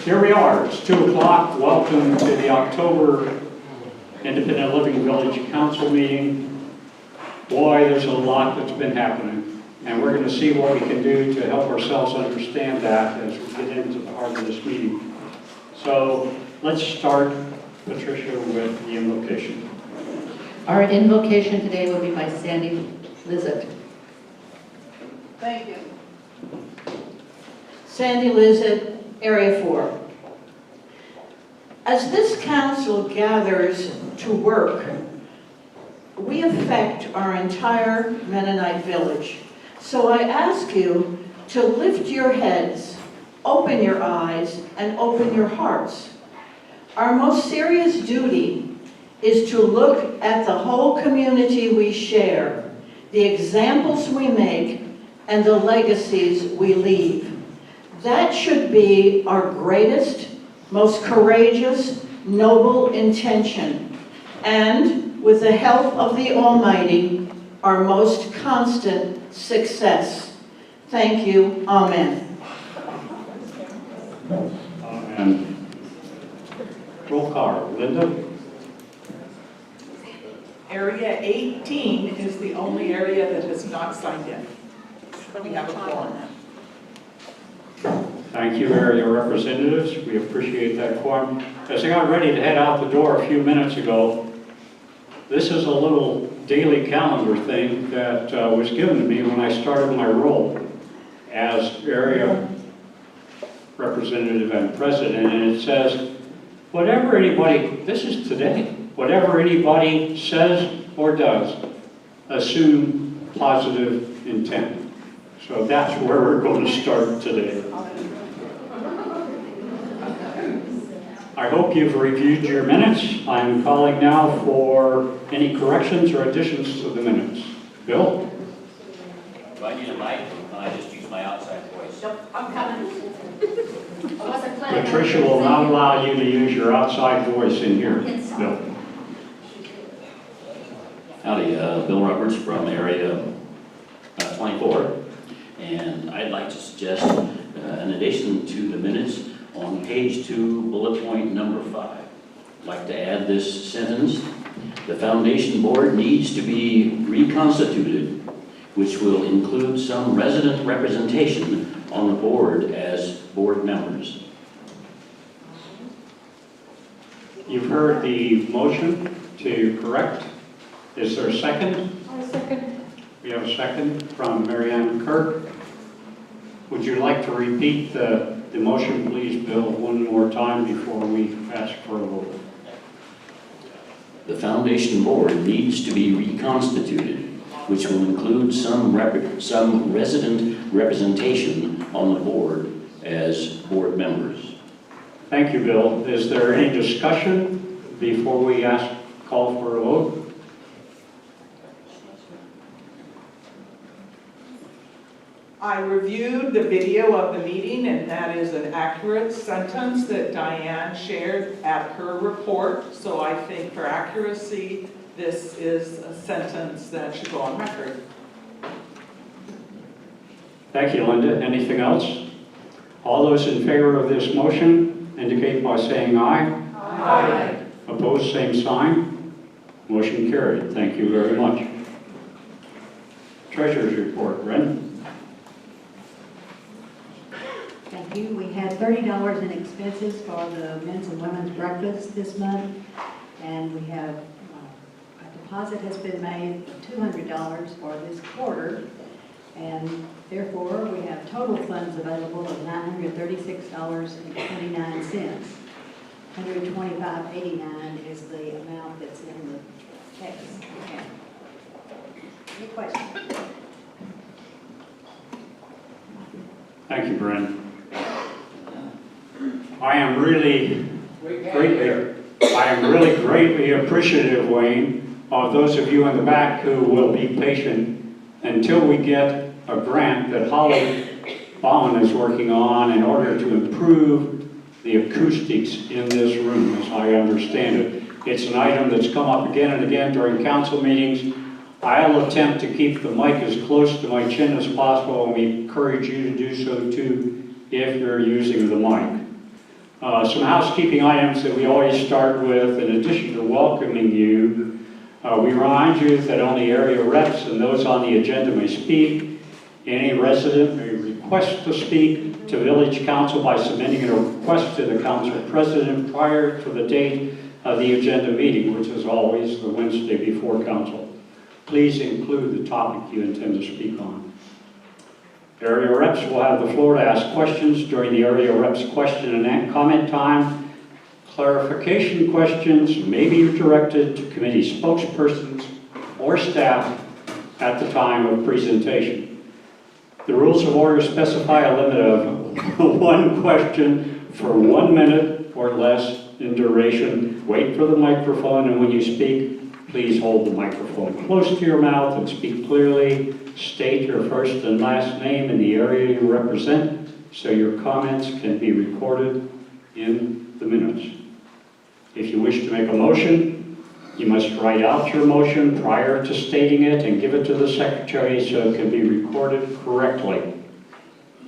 Here we are, it's 2 o'clock. Welcome to the October Independent Living Village Council meeting. Boy, there's a lot that's been happening, and we're going to see what we can do to help ourselves understand that as we get into the heart of this meeting. So let's start, Patricia, with the invocation. Our invocation today will be by Sandy Lizzett. Thank you. Sandy Lizzett, Area 4. As this council gathers to work, we affect our entire Mennonite village. So I ask you to lift your heads, open your eyes, and open your hearts. Our most serious duty is to look at the whole community we share, the examples we make, and the legacies we leave. That should be our greatest, most courageous, noble intention, and with the help of the Almighty, our most constant success. Thank you. Amen. Amen. Roll call. Linda? Area 18 is the only area that has not signed in. We have a quorum. Thank you, area representatives. We appreciate that quorum. As I got ready to head out the door a few minutes ago, this is a little daily calendar thing that was given to me when I started my role as area representative and president, and it says, whatever anybody, this is today, whatever anybody says or does, assume positive intent. So that's where we're going to start today. I hope you've reviewed your minutes. I'm calling now for any corrections or additions to the minutes. Bill? Do I need a mic? I just use my outside voice. Nope, I'm coming. I wasn't planning on Patricia will not allow you to use your outside voice in here. Bill? Howdy, Bill Roberts from Area 24. And I'd like to suggest an addition to the minutes on page 2, bullet point number 5. I'd like to add this sentence: the foundation board needs to be reconstituted, which will include some resident representation on the board as board members. You've heard the motion to correct. Is there a second? A second. We have a second from Marianne Kirk. Would you like to repeat the motion, please, Bill, one more time before we ask for a vote? The foundation board needs to be reconstituted, which will include some resident representation on the board as board members. Thank you, Bill. Is there any discussion before we call for a vote? I reviewed the video of the meeting, and that is an accurate sentence that Diane shared at her report. So I think for accuracy, this is a sentence that should go on record. Thank you, Linda. Anything else? All those in favor of this motion indicate by saying aye. Aye. Opposed, same sign. Motion carried. Thank you very much. Treasurer's report, Ren. Thank you. We had $30 in expenses for the men's and women's breakfast this month, and we have a deposit has been made of $200 for this quarter, and therefore we have total funds available of $936.29. $125.89 is the amount that's in the text. Okay. Any questions? Thank you, Bren. I am really greatly appreciative, Wayne, of those of you in the back who will be patient until we get a grant that Holly Bauman is working on in order to improve the acoustics in this room, as I understand it. It's an item that's come up again and again during council meetings. I'll attempt to keep the mic as close to my chin as possible, and we encourage you to do so too if you're using the mic. Some housekeeping items that we always start with, in addition to welcoming you, we remind you that only area reps and those on the agenda may speak. Any resident may request to speak to Village Council by submitting a request to the Council President prior to the date of the agenda meeting, which is always the Wednesday before Council. Please include the topic you intend to speak on. Area reps will have the floor to ask questions during the area reps question and comment time. Clarification questions may be directed to committee spokespersons or staff at the time of presentation. The rules of order specify a limit of one question for 1 minute or less in duration. Wait for the microphone, and when you speak, please hold the microphone close to your mouth and speak clearly. State your first and last name and the area you represent so your comments can be recorded in the minutes. If you wish to make a motion, you must write out your motion prior to stating it and give it to the secretary so it can be recorded correctly.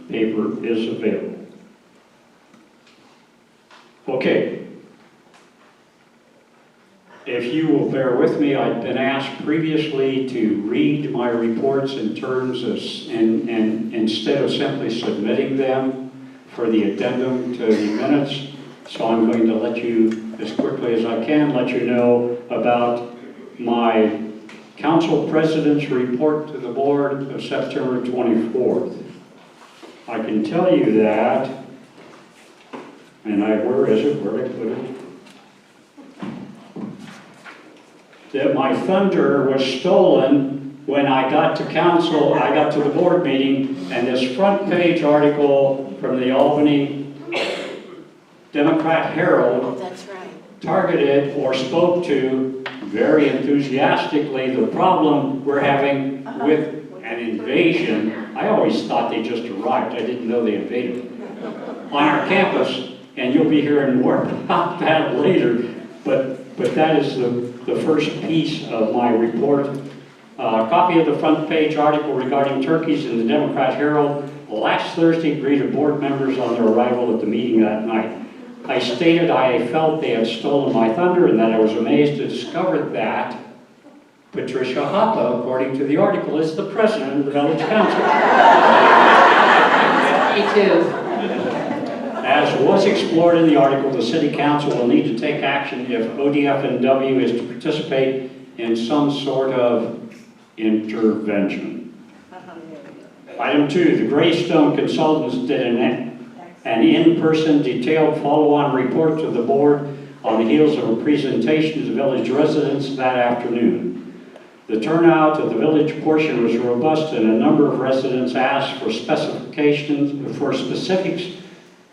Paper is available. Okay. If you will bear with me, I've been asked previously to read my reports in terms of, and instead of simply submitting them for the addendum to the minutes. So I'm going to let you, as quickly as I can, let you know about my Council President's report to the Board of September 24th. I can tell you that, and where is it? Where did I put it? That my thunder was stolen when I got to council, I got to the board meeting, and this front page article from the Albany Democrat Herald targeted or spoke to very enthusiastically the problem we're having with an invasion. I always thought they just arrived. I didn't know they invaded on our campus, and you'll be hearing more about that later. But that is the first piece of my report. A copy of the front page article regarding turkeys in the Democrat Herald last Thursday greeted board members on their arrival at the meeting that night. I stated I felt they had stolen my thunder and that I was amazed to discover that Patricia Hoppe, according to the article, is the president of the Village Council. Me too. As was explored in the article, the City Council will need to take action if ODFNW is to participate in some sort of intervention. Item 2, the Greystone Consultants did an in-person detailed follow-on report to the board on the heels of a presentation to the village residents that afternoon. The turnout of the village portion was robust, and a number of residents asked for specifics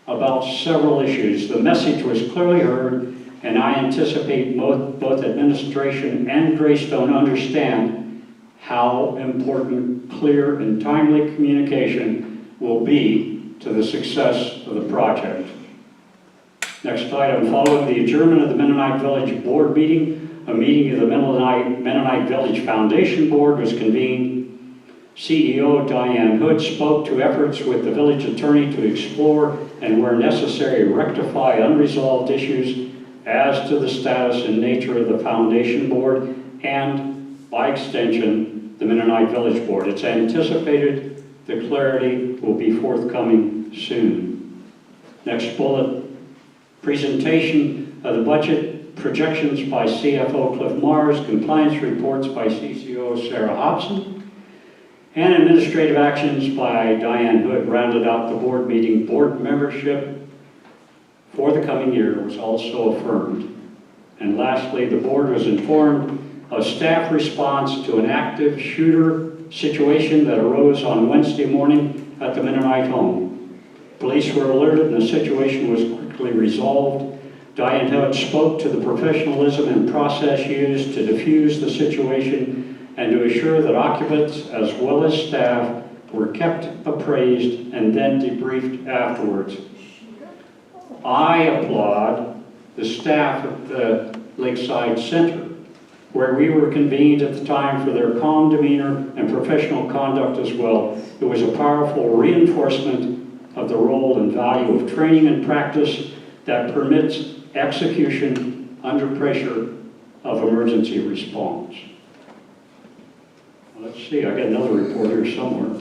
about several issues. The message was clearly heard, and I anticipate both administration and Greystone understand how important clear and timely communication will be to the success of the project. Next item, following the adjournment of the Mennonite Village Board meeting, a meeting of the Mennonite Village Foundation Board was convened. CEO Diane Hood spoke to efforts with the village attorney to explore and, where necessary, rectify unresolved issues as to the status and nature of the Foundation Board and, by extension, the Mennonite Village Board. It's anticipated the clarity will be forthcoming soon. Next bullet, presentation of the budget projections by CFO Cliff Mars, compliance reports by CCO Sarah Hobson, and administrative actions by Diane Hood rounded out the board meeting. Board membership for the coming year was also affirmed. And lastly, the board was informed of staff response to an active shooter situation that arose on Wednesday morning at the Mennonite home. Police were alerted and the situation was quickly resolved. Diane Hood spoke to the professionalism and process used to defuse the situation and to assure that occupants as well as staff were kept appraised and then debriefed afterwards. I applaud the staff at the Lakeside Center, where we were convened at the time, for their calm demeanor and professional conduct as well. It was a powerful reinforcement of the role and value of training and practice that permits execution under pressure of emergency response. Let's see, I got another report here somewhere.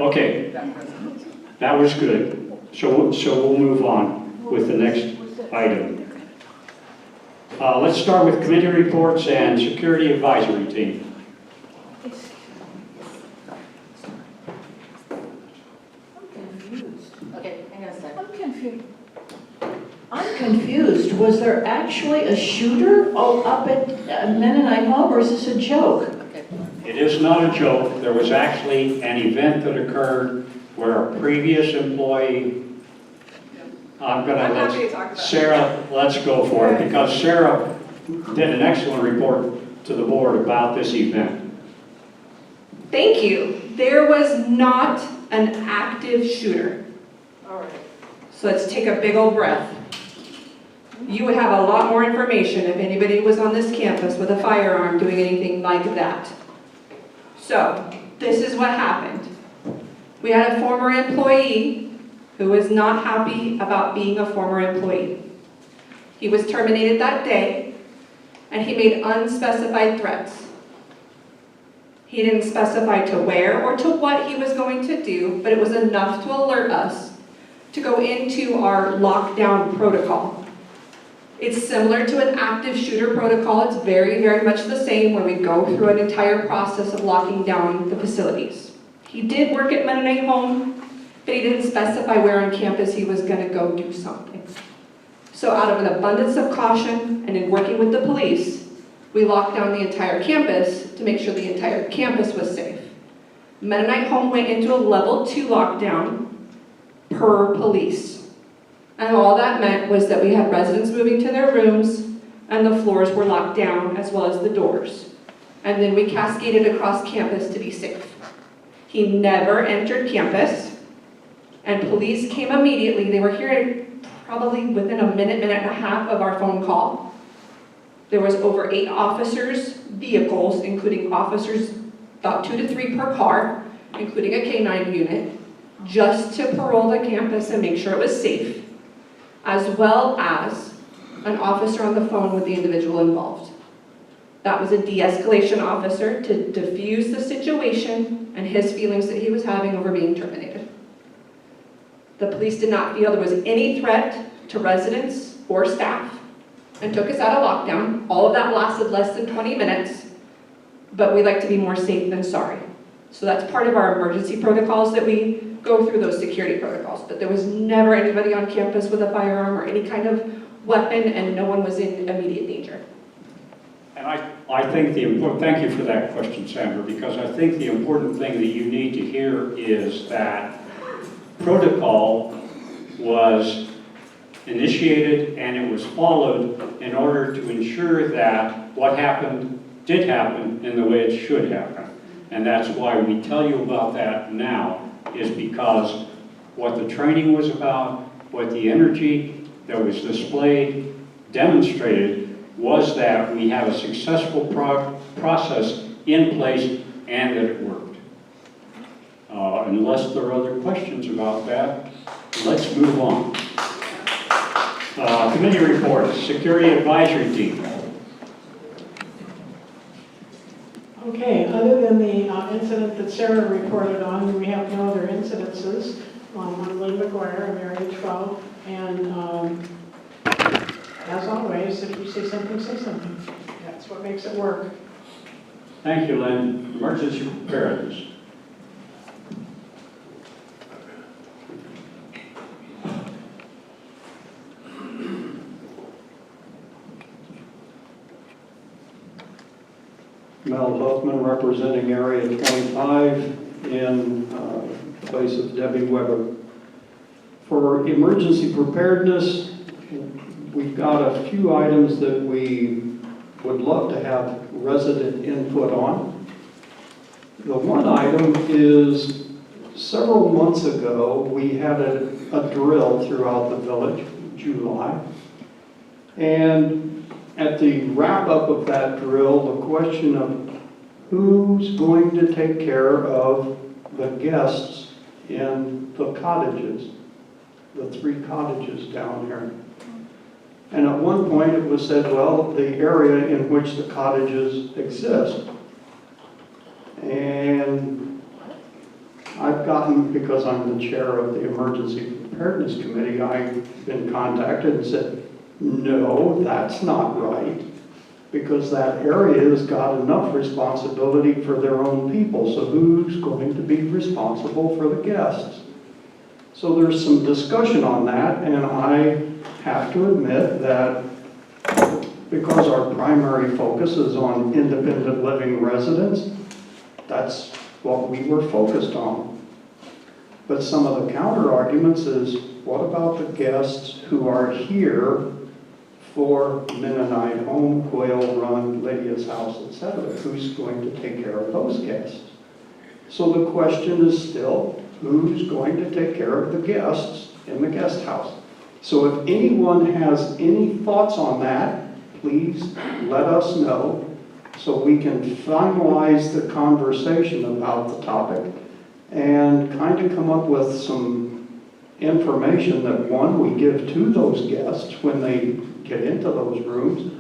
Okay, that was good. So we'll move on with the next item. Let's start with committee reports and security advisory team. Okay, hang on a second. I'm confused. Was there actually a shooter up at Mennonite Home, or is this a joke? Okay. It is not a joke. There was actually an event that occurred where a previous employee, I'm happy to talk let about Sarah, let's go for it, because Sarah did an excellent report to the board about this event. Thank you. There was not an active shooter. All right. So let's take a big old breath. You would have a lot more information if anybody was on this campus with a firearm doing anything like that. So, this is what happened. We had a former employee who was not happy about being a former employee. He was terminated that day, and he made unspecified threats. He didn't specify to where or to what he was going to do, but it was enough to alert us to go into our lockdown protocol. It's similar to an active shooter protocol. It's very, very much the same, where we go through an entire process of locking down the facilities. He did work at Mennonite Home, but he didn't specify where on campus he was going to go do something. So out of an abundance of caution and in working with the police, we locked down the entire campus to make sure the entire campus was safe. Mennonite Home went into a level 2 lockdown per police. And all that meant was that we had residents moving to their rooms and the floors were locked down as well as the doors. And then we cascaded across campus to be safe. He never entered campus, and police came immediately. They were here probably within a minute, minute and a half of our phone call. There was over 8 officers' vehicles, including officers, about 2 to 3 per car, including a K-9 unit, just to parole the campus and make sure it was safe, as well as an officer on the phone with the individual involved. That was a de-escalation officer to diffuse the situation and his feelings that he was having over being terminated. The police did not feel there was any threat to residents or staff and took us out of lockdown. All of that lasted less than 20 minutes, but we like to be more safe than sorry. So that's part of our emergency protocols, that we go through those security protocols. But there was never anybody on campus with a firearm or any kind of weapon, and no one was in immediate danger. And I think thank you for that question, Sandra, because I think the important thing that you need to hear is that protocol was initiated and it was followed in order to ensure that what happened did happen in the way it should happen. And that's why we tell you about that now, is because what the training was about, what the energy that was displayed, demonstrated, was that we have a successful process in place and that it worked. Unless there are other questions about that, let's move on. Committee reports, Security Advisory Team. Okay, other than the incident that Sarah reported on, we have no other incidences. I'm Lynn McGuire, I'm Area 12, and as always, if you say something, say something. That's what makes it work. Thank you, Lynn. Emergency preparedness. Mel Huffman, representing Area 25 in place of Debbie Weber. For emergency preparedness, we've got a few items that we would love to have resident input on. The one item is, several months ago, we had a drill throughout the village, July, and at the wrap-up of that drill, the question of who's going to take care of the guests in the cottages, the 3 cottages down here. And at one point it was said, well, the area in which the cottages exist. And I've gotten, because I'm the chair of the Emergency Preparedness Committee, I've been contacted and said, no, that's not right, because that area has got enough responsibility for their own people, so who's going to be responsible for the guests? So there's some discussion on that, and I have to admit that because our primary focus is on independent living residents, that's what we were focused on. But some of the counter arguments is, what about the guests who are here for Mennonite Home, Quail Run, Lydia's House, etc.? Who's going to take care of those guests? So the question is still, who's going to take care of the guests in the guest house? So if anyone has any thoughts on that, please let us know so we can finalize the conversation about the topic and kind of come up with some information that, one, we give to those guests when they get into those rooms,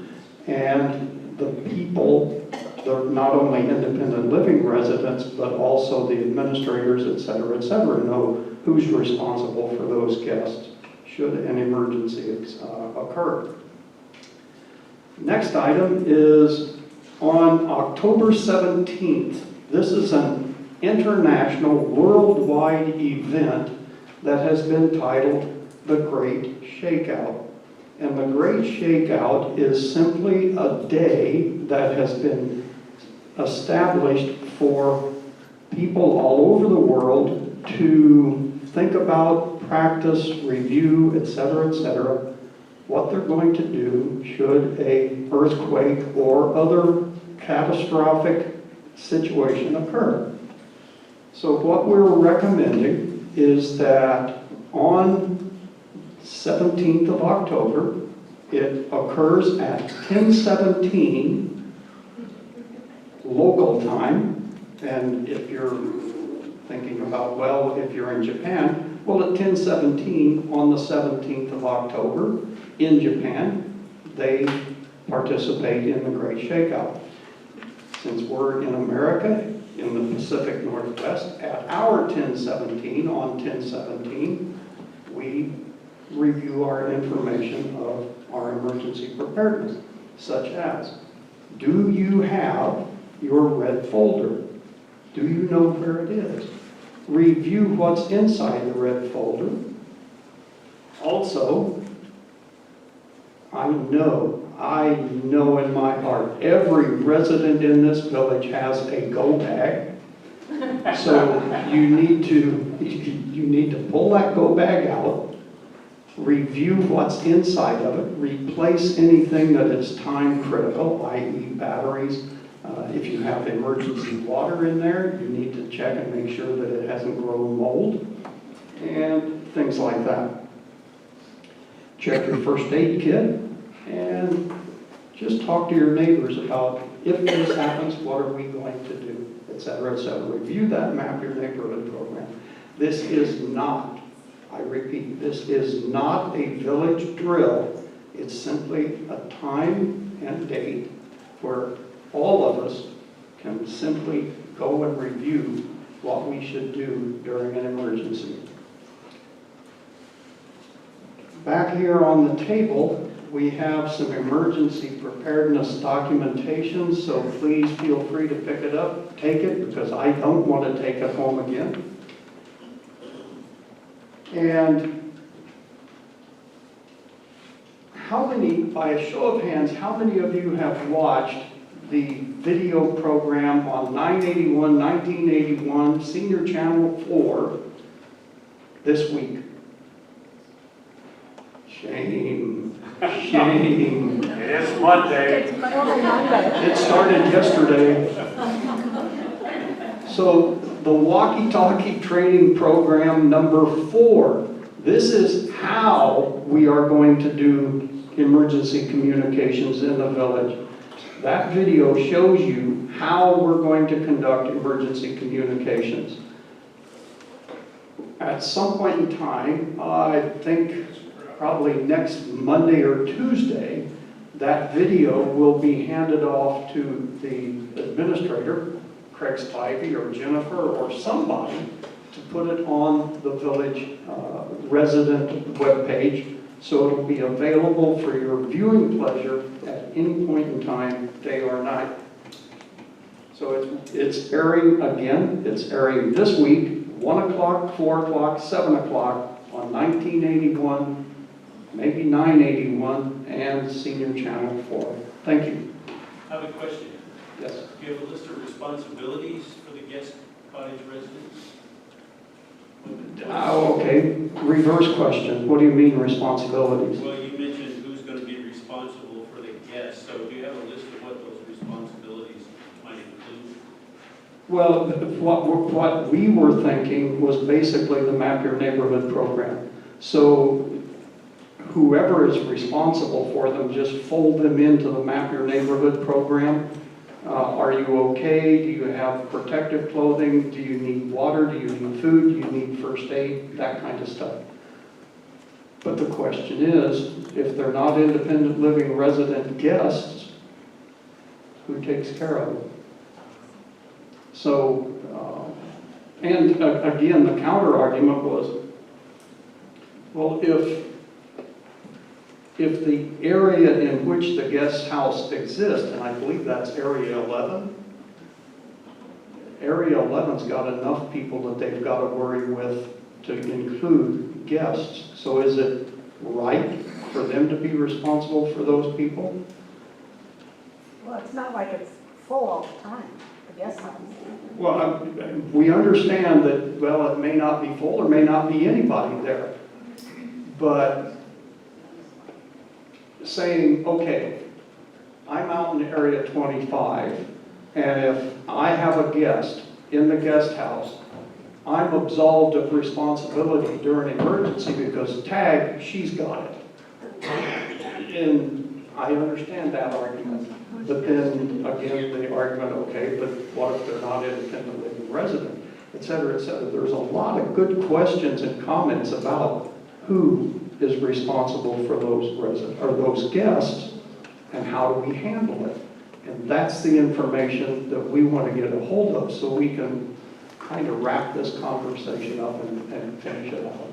and the people, not only independent living residents, but also the administrators, et cetera, know who's responsible for those guests should an emergency occur. Next item is on October 17th. This is an international worldwide event that has been titled The Great Shakeout. And the Great Shakeout is simply a day that has been established for people all over the world to think about, practice, review, etc., what they're going to do should an earthquake or other catastrophic situation occur. So what we're recommending is that on 17th of October, it occurs at 10:17 local time. And if you're thinking about, well, if you're in Japan, well, at 10:17 on the 17th of October in Japan, they participate in the Great Shakeout. Since we're in America, in the Pacific Northwest, at our 10:17 on 10:17, we review our information of our emergency preparedness, such as, do you have your red folder? Do you know where it is? Review what's inside the red folder. Also, I know in my heart, every resident in this village has a go bag. So you need to pull that go bag out, review what's inside of it, replace anything that is time critical, i.e. batteries. If you have emergency water in there, you need to check and make sure that it hasn't grown mold, and things like that. Check your first aid kit, and just talk to your neighbors about, if this happens, what are we going to do, etc., etc. Review that Map Your Neighborhood program. This is not, I repeat, this is not a village drill. It's simply a time and date where all of us can simply go and review what we should do during an emergency. Back here on the table, we have some emergency preparedness documentation, so please feel free to pick it up, take it, because I don't want to take it home again. And how many, by a show of hands, how many of you have watched the video program on 981, 1981, Senior Channel 4 this week? Shame, shame. It is Monday. It started yesterday. So the walkie-talkie training program number 4. This is how we are going to do emergency communications in the village. That video shows you how we're going to conduct emergency communications. at some point in time, I think probably next Monday or Tuesday, that video will be handed off to the administrator, Craig Spivey or Jennifer or somebody, to put it on the village resident webpage. So it'll be available for your viewing pleasure at any point in time, day or night. So it's airing again. It's airing this week, 1 o'clock, 4 o'clock, 7 o'clock on 1981, maybe 981, and Senior Channel 4. Thank you. I have a question. Yes. Do you have a list of responsibilities for the guest cottage residents? Okay, reverse question. What do you mean responsibilities? Well, you mentioned who's going to be responsible for the guests, so do you have a list of what those responsibilities might include? Well, what we were thinking was basically the Map Your Neighborhood program. So whoever is responsible for them, just fold them into the Map Your Neighborhood program. Are you okay? Do you have protective clothing? Do you need water? Do you need food? Do you need first aid? That kind of stuff. But the question is, if they're not independent living resident guests, who takes care of them? So, and again, the counter argument was, well, if the area in which the guest house exists, and I believe that's Area 11, Area 11's got enough people that they've got to worry with to include guests. So is it right for them to be responsible for those people? Well, it's not like it's full all the time, the guest house. Well, we understand that, well, it may not be full, or may not be anybody there. But saying, okay, I'm out in Area 25, and if I have a guest in the guest house, I'm absolved of responsibility during emergency because tag, she's got it. And I understand that argument. But then again, the argument, okay, but what if they're not independent living resident, et cetera, et cetera. There's a lot of good questions and comments about who is responsible for those residents or those guests and how do we handle it. And that's the information that we want to get a hold of so we can kind of wrap this conversation up and finish it out.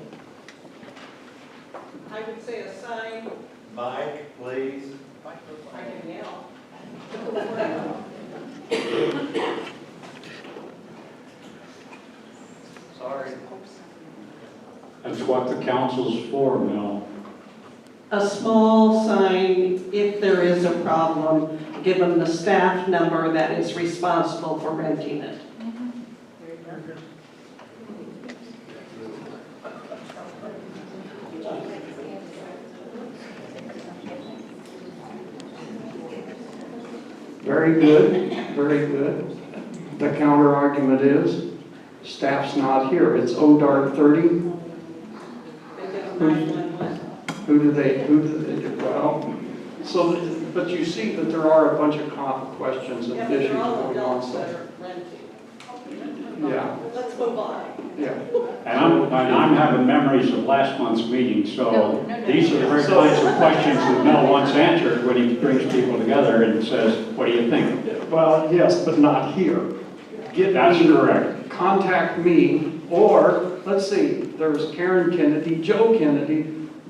I would say a sign. Mike, please. I can yell. Sorry. That's what the council's for, Mel. A small sign, if there is a problem, give them the staff number that is responsible for renting it. Very good, very good. The counter argument is, staff's not here. It's ODART 30. Who do they do? Well, so, but you see that there are a bunch of questions and issues going on. So, yeah. Let's move on. Yeah. And I'm having memories of last month's meeting, so these are the very kinds of questions that Mel wants answered when he brings people together and says, what do you think? Well, yes, but not here. That's correct. Contact me, or, let's see, there's Karen Kennedy, Joe Kennedy,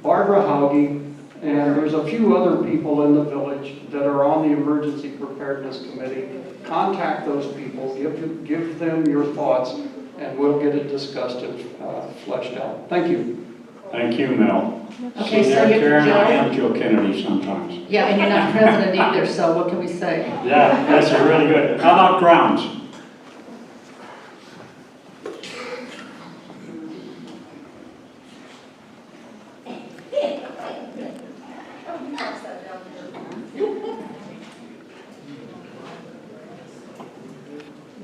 Barbara Hauge, and there's a few other people in the village that are on the Emergency Preparedness Committee. Contact those people, give them your thoughts, and we'll get it discussed and fleshed out. Thank you. Thank you, Mel. Okay, See so there, you're Karen, I Joe? am Joe Kennedy sometimes. Yeah, and you're not president either, so what can we say? Yeah, that's really good. How about grounds?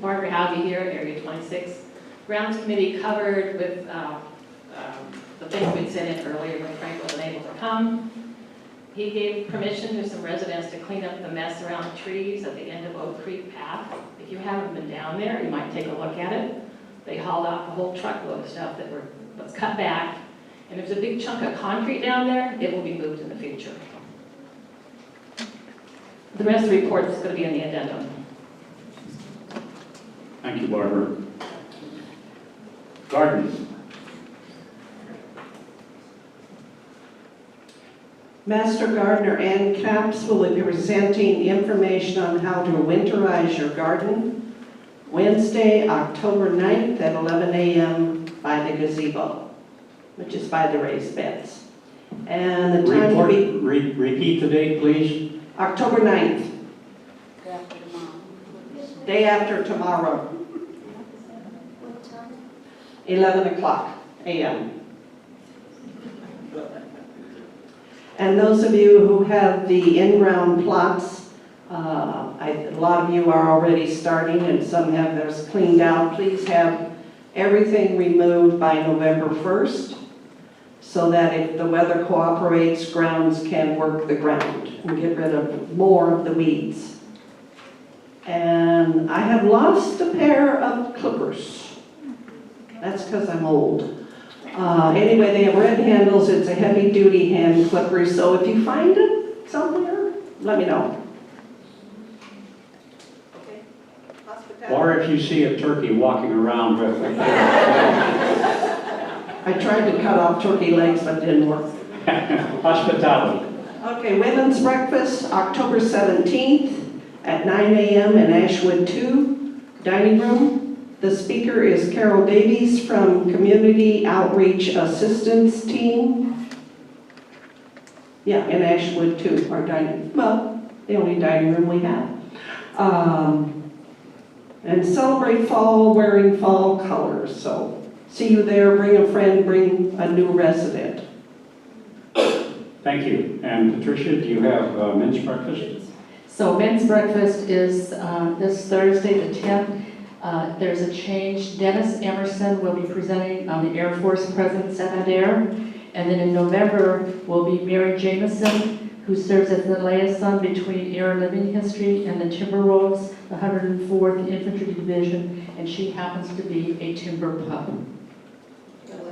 Barbara Hauge here, Area 26. Grounds Committee covered with the things we'd sent in earlier when Frank wasn't able to come. He gave permission to some residents to clean up the mess around the trees at the end of Oak Creek Path. If you haven't been down there, you might take a look at it. They hauled off a whole truckload of stuff that was cut back. And there's a big chunk of concrete down there. It will be moved in the future. The rest of the report is going to be in the addendum. Thank you, Barbara. Garden. Master Gardener Ann Capps will be presenting information on how to winterize your garden Wednesday, October 9th at 11 a.m. by the gazebo, which is by the raised beds. And the time to be Repeat the date, please. October 9th, day after tomorrow, 11 o'clock a.m. And those of you who have the in-ground plots, a lot of you are already starting and some have theirs cleaned out. Please have everything removed by November 1st so that if the weather cooperates, grounds can work the ground and get rid of more of the weeds. And I have lost a pair of clippers. That's because I'm old. Anyway, they have red handles. It's a heavy-duty hand clipper. So if you find it somewhere, let me know. Okay. Or if you see a turkey walking around with it. I tried to cut off turkey legs, but it didn't work. Hospitality. Okay, women's breakfast, October 17th at 9 a.m. in Ashwood 2 dining room. The speaker is Carol Davies from Community Outreach Assistance Team. Yeah, in Ashwood 2, our dining, well, the only dining room we have. And celebrate fall wearing fall colors. So see you there, bring a friend, bring a new resident. Thank you. And Patricia, do you have men's breakfast? So men's breakfast is this Thursday, the 10th. There's a change. Dennis Emerson will be presenting on the Air Force Presence at Air. And then in November will be Mary Jameson, who serves as the liaison between Air Living History and the Timberwolves, the 104th Infantry Division, and she happens to be a timber pup.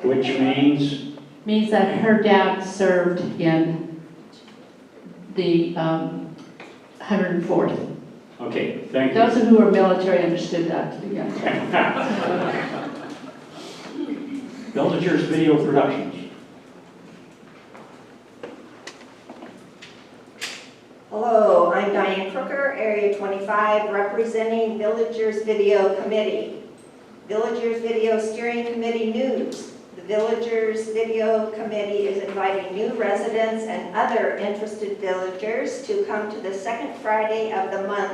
Which means? Means that her dad served in the 104th. Okay, thank you. Those who are military understood that to begin. Villagers Video Productions. Hello, I'm Diane Crooker, Area 25, representing Villagers Video Committee. Villagers Video Steering Committee news. The Villagers Video Committee is inviting new residents and other interested villagers to come to the second Friday of the month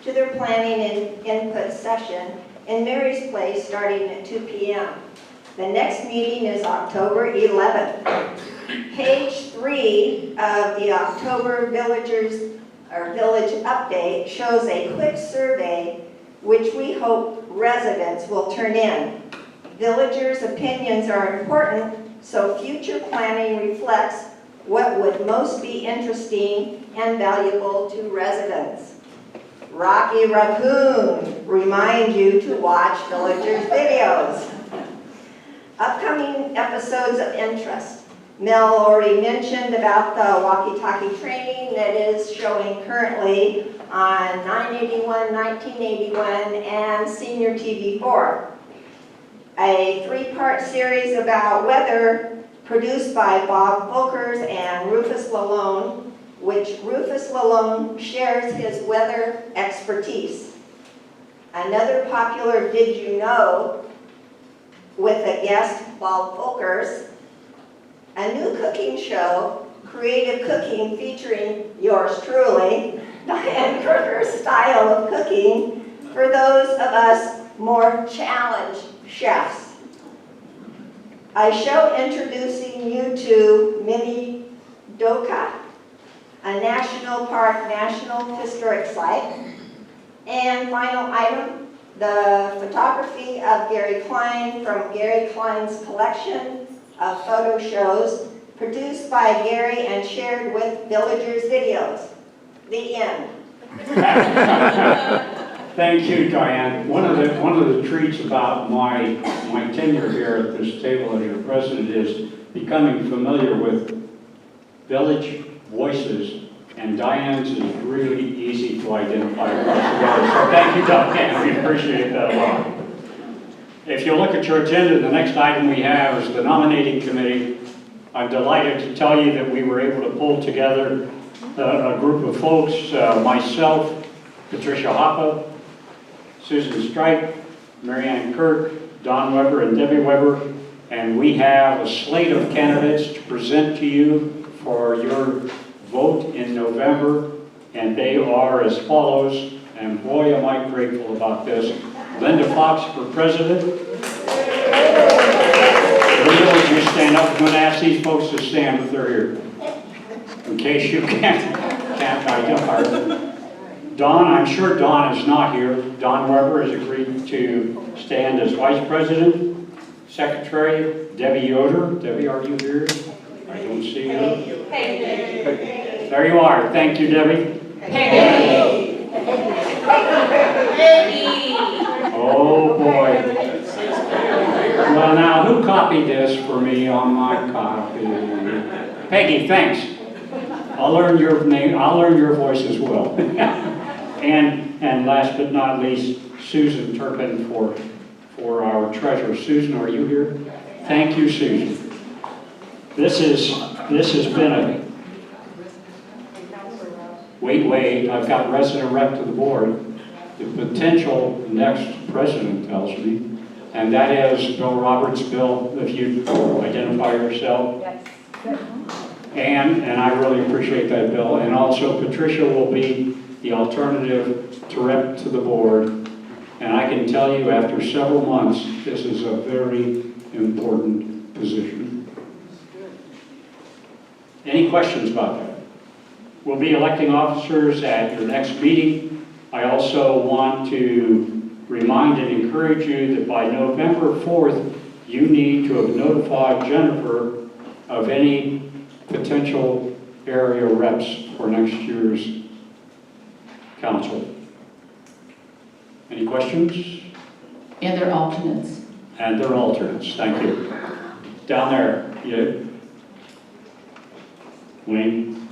to their planning and input session in Mary's Place starting at 2 p.m. The next meeting is October 11th. Page 3 of the October Village Update shows a quick survey which we hope residents will turn in. Villagers' opinions are important, so future planning reflects what would most be interesting and valuable to residents. Rocky Raccoon reminds you to watch Villagers videos. Upcoming episodes of interest. Mel already mentioned about the walkie-talkie training that is showing currently on 981, 1981, and Senior TV 4. A 3-part series about weather produced by Bob Volkers and Rufus Lalone, which Rufus Lalone shares his weather expertise. Another popular Did You Know with a guest, Bob Volkers. A new cooking show, Creative Cooking, featuring yours truly, Diane Crooker's style of cooking for those of us more challenged chefs. A show introducing you to Mini Doka, a National Park National Historic Site. And final item, the photography of Gary Klein from Gary Klein's collection of photo shows produced by Gary and shared with Villagers Videos. The end. Thank you, Diane. One of the treats about my tenure here at this table as your president is becoming familiar with village voices, and Diane's is really easy to identify across the board. So thank you, Diane. We appreciate that a lot. If you look at your agenda, the next item we have is the nominating committee. I'm delighted to tell you that we were able to pull together a group of folks, myself, Patricia Hoppe, Susan Stripe, Marianne Kirk, Don Weber, and Debbie Weber, and we have a slate of candidates to present to you for your vote in November, and they are as follows, and boy am I grateful about this. Linda Fox for president. Linda, would you stand up? I'm going to ask these folks to stand if they're here, in case you can't identify them. Don, I'm sure Don is not here. Don Weber has agreed to stand as vice president. Secretary, Debbie Yoder. Debbie, are you here? I don't see you. There you are. Thank you, Debbie. Oh, boy. Well, now, who copied this for me on my copy? Peggy, thanks. I'll learn your name. I'll learn your voice as well. And last but not least, Susan Turpin for our treasurer. Susan, are you here? Thank you, Susan. This has been a wait. I've got resident rep to the board. The potential next president tells me, and that is Bill Roberts. Bill, if you identify yourself. Yes. And I really appreciate that, Bill. And also Patricia will be the alternative to rep to the board. And I can tell you after several months, this is a very important position. Any questions about that? We'll be electing officers at your next meeting. I also want to remind and encourage you that by November 4th, you need to have notified Jennifer of any potential area reps for next year's council. Any questions? And their alternates. And their alternates, thank you. Down there, yeah. Wayne?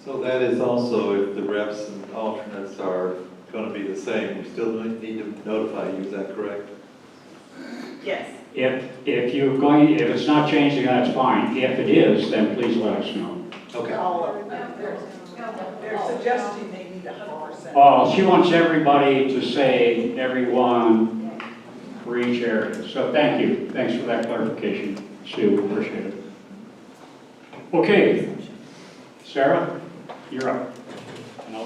So that is also if the reps and alternates are going to be the same, we still need to notify you, is that correct? Yes. If it's not changing, that's fine. If it is, then please let us know. Okay. All of them. They're suggesting they need 100%. Oh, she wants everybody to say everyone for each area. So thank you. Thanks for that clarification, Sue. Appreciate it. Okay, Sarah, you're up. And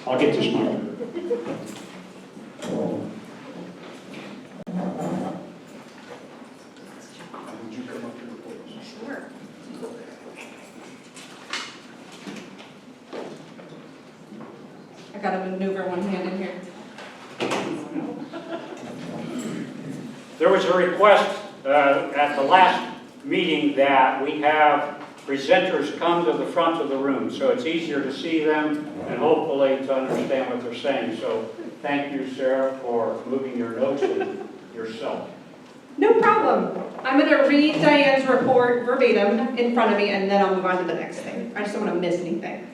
I'll get this mic. I gotta maneuver one hand in here. There was a request at the last meeting that we have presenters come to the front of the room, so it's easier to see them and hopefully to understand what they're saying. So thank you, Sarah, for moving your notes and yourself. No problem. I'm gonna read Diane's report verbatim in front of me, and then I'll move on to the next thing. I just don't want to miss anything.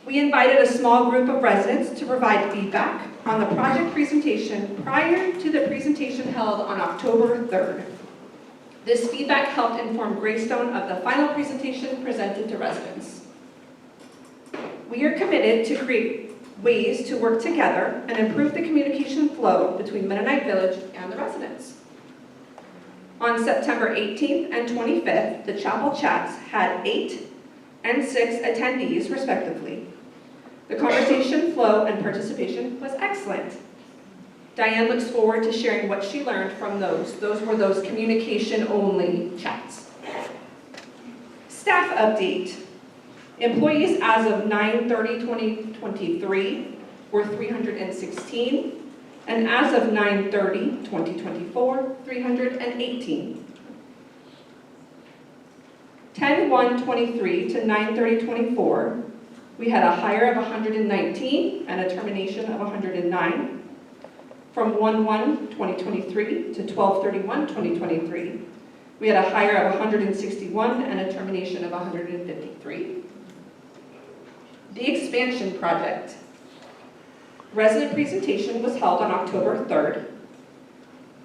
We invited a small group of residents to provide feedback on the project presentation prior to the presentation held on October 3rd. This feedback helped inform Greystone of the final presentation presented to residents. We are committed to create ways to work together and improve the communication flow between Mennonite Village and the residents. On September 18th and 25th, the Chapel Chats had 8 and 6 attendees, respectively. The conversation flow and participation was excellent. Diane looks forward to sharing what she learned from those. Those were those communication-only chats. Staff update. Employees as of 9/30/2023 were 316, and as of 9/30/2024, 318. 10/1/23 to 9/30/24, we had a hire of 119 and a termination of 109. From 1/1/2023 to 12/31/2023, we had a hire of 161 and a termination of 153. The expansion project. Resident presentation was held on October 3rd.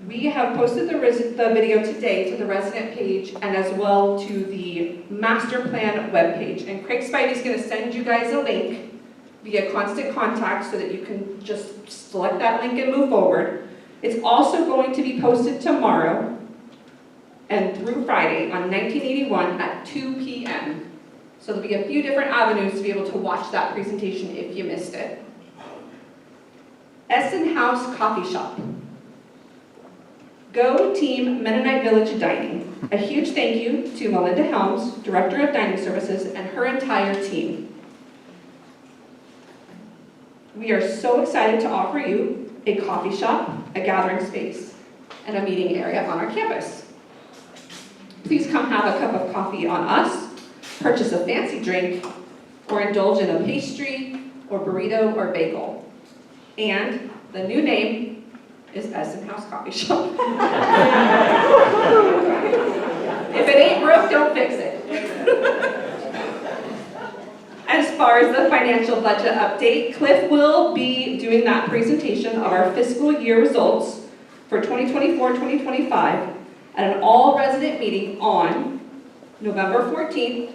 We have posted the video today to the resident page and as well to the master plan webpage. And Craig Spivey's going to send you guys a link via constant contact so that you can just select that link and move forward. It's also going to be posted tomorrow and through Friday on 1981 at 2 p.m. So there'll be a few different avenues to be able to watch that presentation if you missed it. Essen House Coffee Shop. Go Team Mennonite Village Dining. A huge thank you to Melinda Helms, Director of Dining Services, and her entire team. We are so excited to offer you a coffee shop, a gathering space, and a meeting area on our campus. Please come have a cup of coffee on us, purchase a fancy drink, or indulge in a pastry, or burrito, or bagel. And the new name is Essen House Coffee Shop. If it ain't broke, don't fix it. As far as the financial budget update, Cliff will be doing that presentation of our fiscal year results for 2024-2025 at an all-resident meeting on November 14th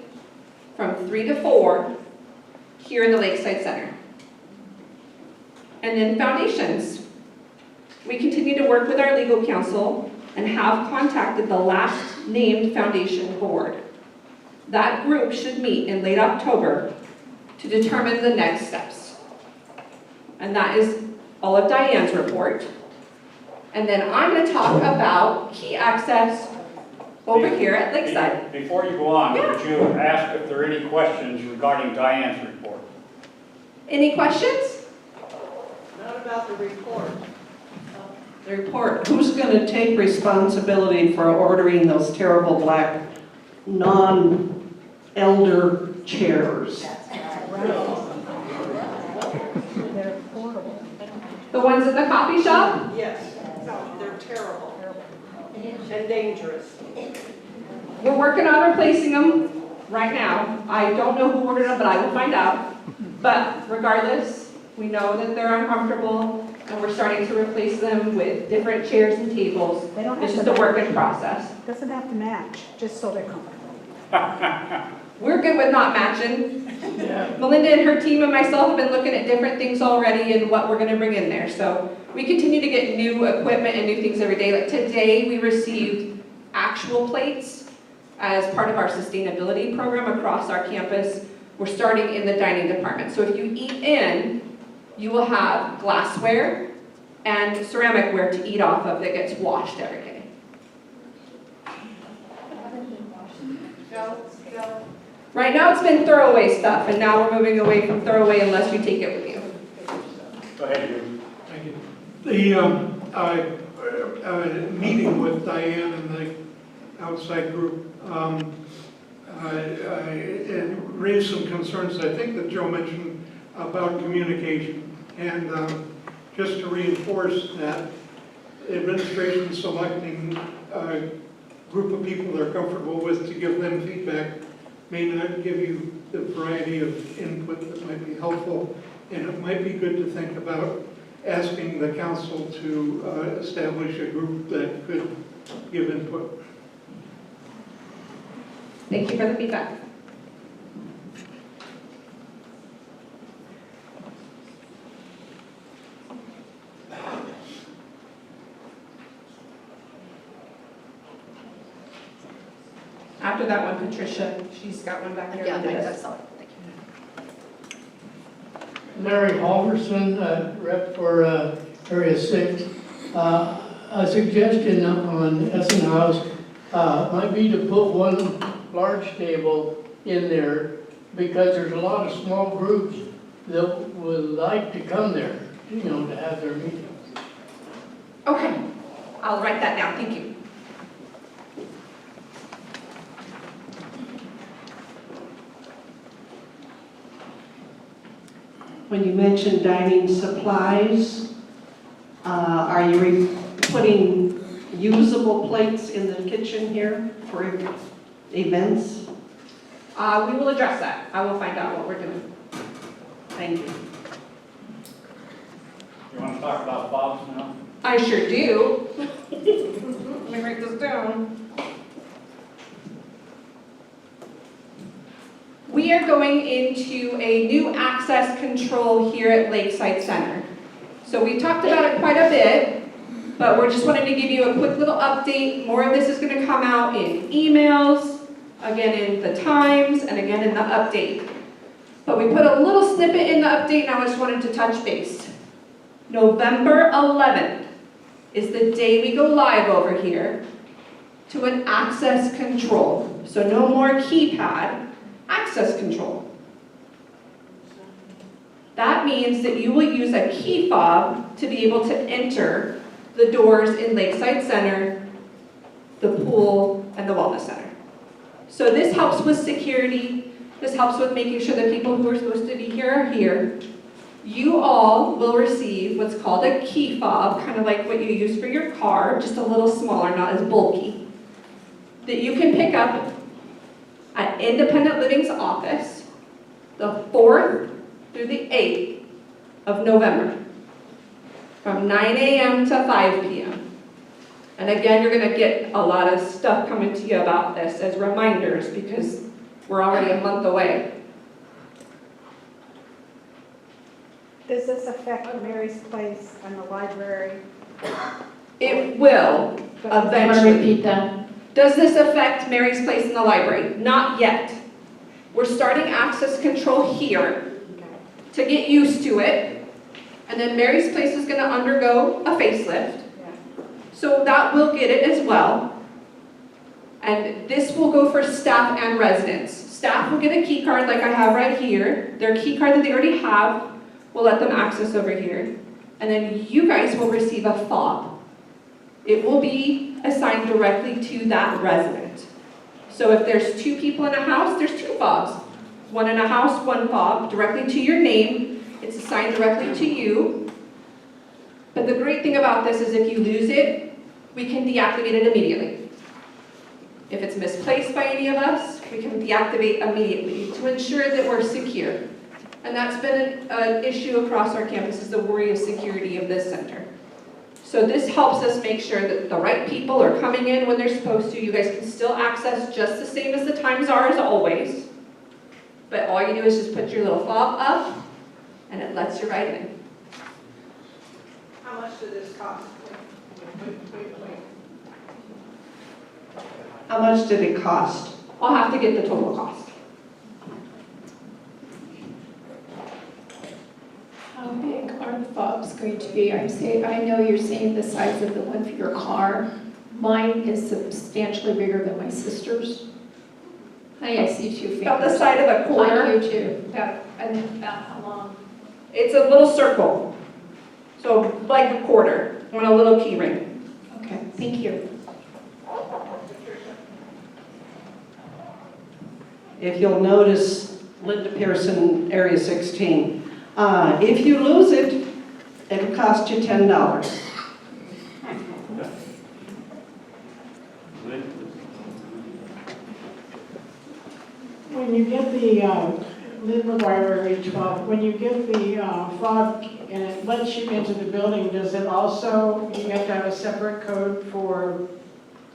from 3 to 4 here in the Lakeside Center. And then foundations. We continue to work with our legal counsel and have contacted the last named foundation board. That group should meet in late October to determine the next steps. And that is all of Diane's report. And then I'm going to talk about key access over here at Lakeside. Before you go on, would you ask if there are any questions regarding Diane's report? Any questions? Not about the report. The report, who's going to take responsibility for ordering those terrible black non-elder chairs? They're portable. The ones in the coffee shop? Yes, they're terrible and dangerous. We're working on replacing them right now. I don't know who ordered them, but I will find out. But regardless, we know that they're uncomfortable, and we're starting to replace them with different chairs and tables. They don't have It's to just a work match. in process. Doesn't have to match, just so they're comfortable. We're good with not matching. Melinda and her team and myself have been looking at different things already and what we're going to bring in there. So we continue to get new equipment and new things every day. Like today, we received actual plates as part of our sustainability program across our campus. We're starting in the dining department. So if you eat in, you will have glassware and ceramicware to eat off of that gets washed every day. Right now it's been throwaway stuff, and now we're moving away from throwaway unless you take it with you. Go ahead, Jim. Thank you. The meeting with Diane and the outside group, it raised some concerns, I think, that Joe mentioned about communication. And just to reinforce that, administration selecting a group of people they're comfortable with to give them feedback may not give you the variety of input that might be helpful. And it might be good to think about asking the council to establish a group that could give input. Thank you for the feedback. After that one, Patricia, she's got one back here. Yeah, under this. that's all. Thank you. Larry Halverson, rep for Area 6. A suggestion on Essen House might be to put one large table in there because there's a lot of small groups that would like to come there, you know, to have their meetings. Okay, I'll write that down, thank you. when you mentioned dining supplies, are you putting usable plates in the kitchen here for events? We will address that. I will find out what we're doing. Thank you. You want to talk about fobs now? I sure do. Let me write this down. We are going into a new access control here at Lakeside Center. So we talked about it quite a bit, but we're just wanting to give you a quick little update. More of this is going to come out in emails, again in the Times, and again in the update. But we put a little snippet in the update, and I just wanted to touch base. November 11th is the day we go live over here to an access control. So no more keypad, access control. That means that you will use a key fob to be able to enter the doors in Lakeside Center, the pool, and the wellness center. So this helps with security. This helps with making sure that people who are supposed to be here are here. You all will receive what's called a key fob, kind of like what you use for your car, just a little smaller, not as bulky, that you can pick up at Independent Living's office the 4th through the 8th of November from 9 a.m. to 5 p.m. And again, you're going to get a lot of stuff coming to you about this as reminders because we're already a month away. Does this affect Mary's Place and the library? It will You want to eventually. repeat that? Does this affect Mary's Place in the library? Not yet. We're starting access control here to get used to it. And then Mary's Place is going to undergo a facelift. So that will get it as well. And this will go for staff and residents. Staff will get a key card like I have right here. Their key card that they already have, we'll let them access over here. And then you guys will receive a fob. It will be assigned directly to that resident. So if there's 2 people in a house, there's 2 fobs. 1 in a house, 1 fob, directly to your name. It's assigned directly to you. But the great thing about this is if you lose it, we can deactivate it immediately. If it's misplaced by any of us, we can deactivate immediately to ensure that we're secure. And that's been an issue across our campus, is the worry of security of this center. So this helps us make sure that the right people are coming in when they're supposed to. You guys can still access just the same as the times are as always. But all you do is just put your little fob up, and it lets you right in. How much does this cost? How much did it cost? I'll have to get the total cost. How big are the fobs going to be? I know you're saying the size of the one for your car. Mine is substantially bigger than my sister's. I see 2 fingers. About the side of a quarter. I do too. About how long? It's a little circle. So like a quarter on a little key ring. Okay, thank you. If you'll notice, Linda Pearson, Area 16. If you lose it, it'll cost you $10. When you get the, Lynn McGuire, Area 12, when you get the fob and it lets you into the building, does it also, you have to have a separate code for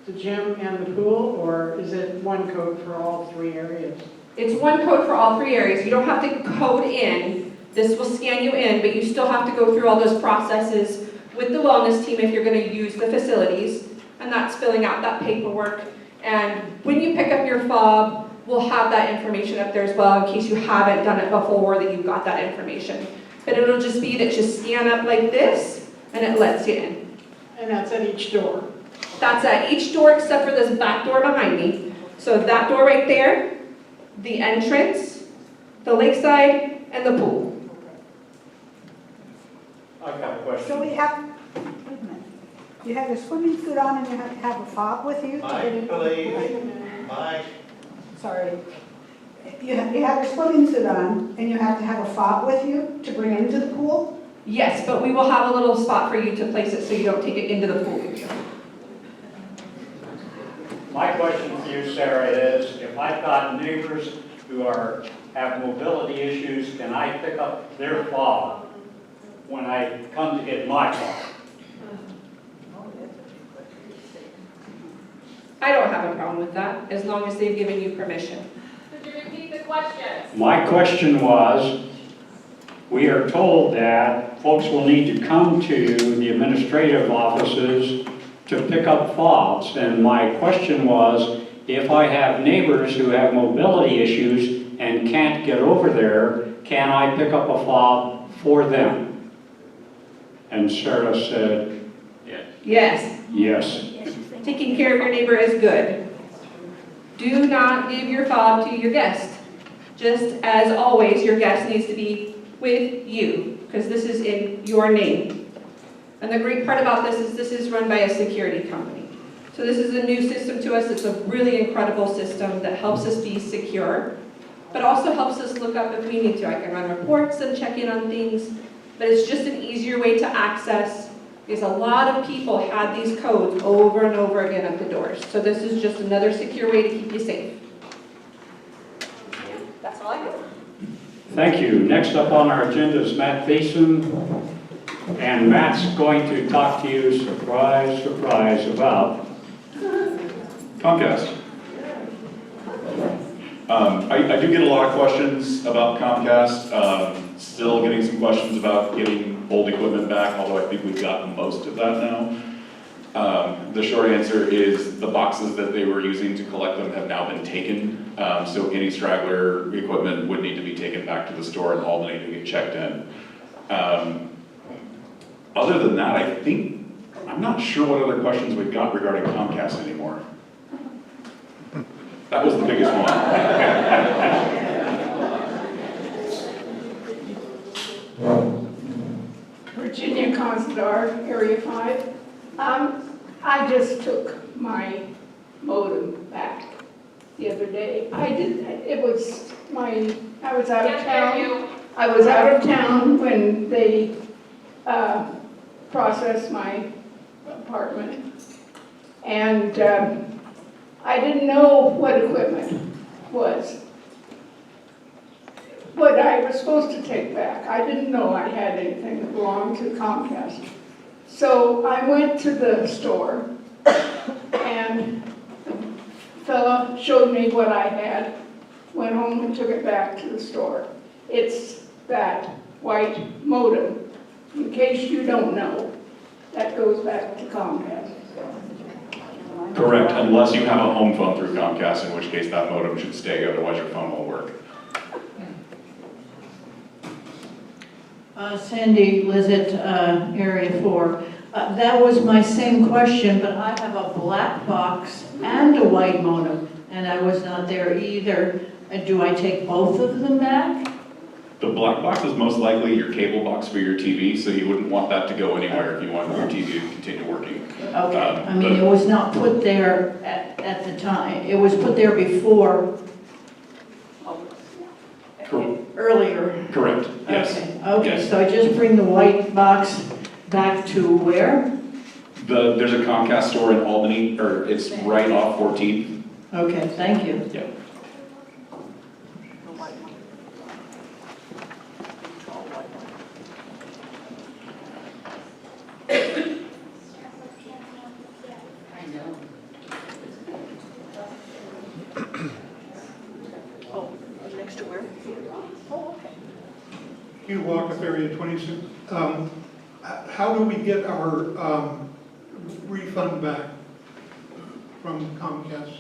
the gym and the pool, or is it one code for all 3 areas? It's one code for all 3 areas. You don't have to code in. This will scan you in, but you still have to go through all those processes with the wellness team if you're going to use the facilities, and that's filling out that paperwork. And when you pick up your fob, we'll have that information up there as well in case you haven't done it before, that you've got that information. But it'll just be that you scan up like this, and it lets you in. And that's at each door? That's at each door except for this back door behind me. So that door right there, the entrance, the lakeside, and the pool. I've got a question. So we have, wait a minute. You have your swimming suit on and you have to have a fob with you to get in? Mike, Sorry. You have your swimming suit on, and you have to have a fob with you to bring into the pool? Yes, but we will have a little spot for you to place it so you don't take it into the pool with you. My question for you, Sarah, is if I've got neighbors who have mobility issues, can I pick up their fob when I come to get my fob? I don't have a problem with that, as long as they've given you permission. Could you repeat the question? My question was, we are told that folks will need to come to the administrative offices to pick up fobs, and my question was, if I have neighbors who have mobility issues and can't get over there, can I pick up a fob for them? And Sarah said, Yes, yes. taking care of your neighbor is good. Do not give your fob to your guest. Just as always, your guest needs to be with you, because this is in your name. And the great part about this is run by a security company. So this is a new system to us. It's a really incredible system that helps us be secure, but also helps us look up if we need to. I can run reports and check in on things, but it's just an easier way to access, because a lot of people had these codes over and over again at the doors. So this is just another secure way to keep you safe. That's all I got. Thank you. Next up on our agenda is Matt Thiessen. And Matt's going to talk to you, surprise, surprise, about Comcast. I do get a lot of questions about Comcast. Still getting some questions about getting old equipment back, although I think we've gotten most of that now. The short answer is the boxes that they were using to collect them have now been taken. So any straggler equipment would need to be taken back to the store in Albany to get checked in. Other than that, I'm not sure what other questions we've got regarding Comcast anymore. That was the biggest one. Virginia Constar, Area 5. I just took my modem back the other day. I was out of town. I was out of town when they processed my apartment. And I didn't know what equipment was. What I was supposed to take back. I didn't know I had anything that belonged to Comcast. So I went to the store and the fella showed me what I had, went home and took it back to the store. It's that white modem. In case you don't know, that goes back to Comcast. Correct, unless you have a home phone through Comcast, in which case that modem should stay, otherwise your phone won't work. Sandy Lizzett, Area 4. That was my same question, but I have a black box and a white modem, and I was not there either. Do I take both of them back? The black box is most likely your cable box for your TV, so you wouldn't want that to go anywhere if you wanted your TV to continue working. Okay, I mean, it was not put there at the time. It was put there before, earlier. Correct, yes. Okay, Yes. so I just bring the white box back to where? There's a Comcast store in Albany, or it's right off 14th. Okay, thank you. Yeah. Next to where? Oh, okay. Hugh Walker, Area 26. How do we get our refund back from Comcast?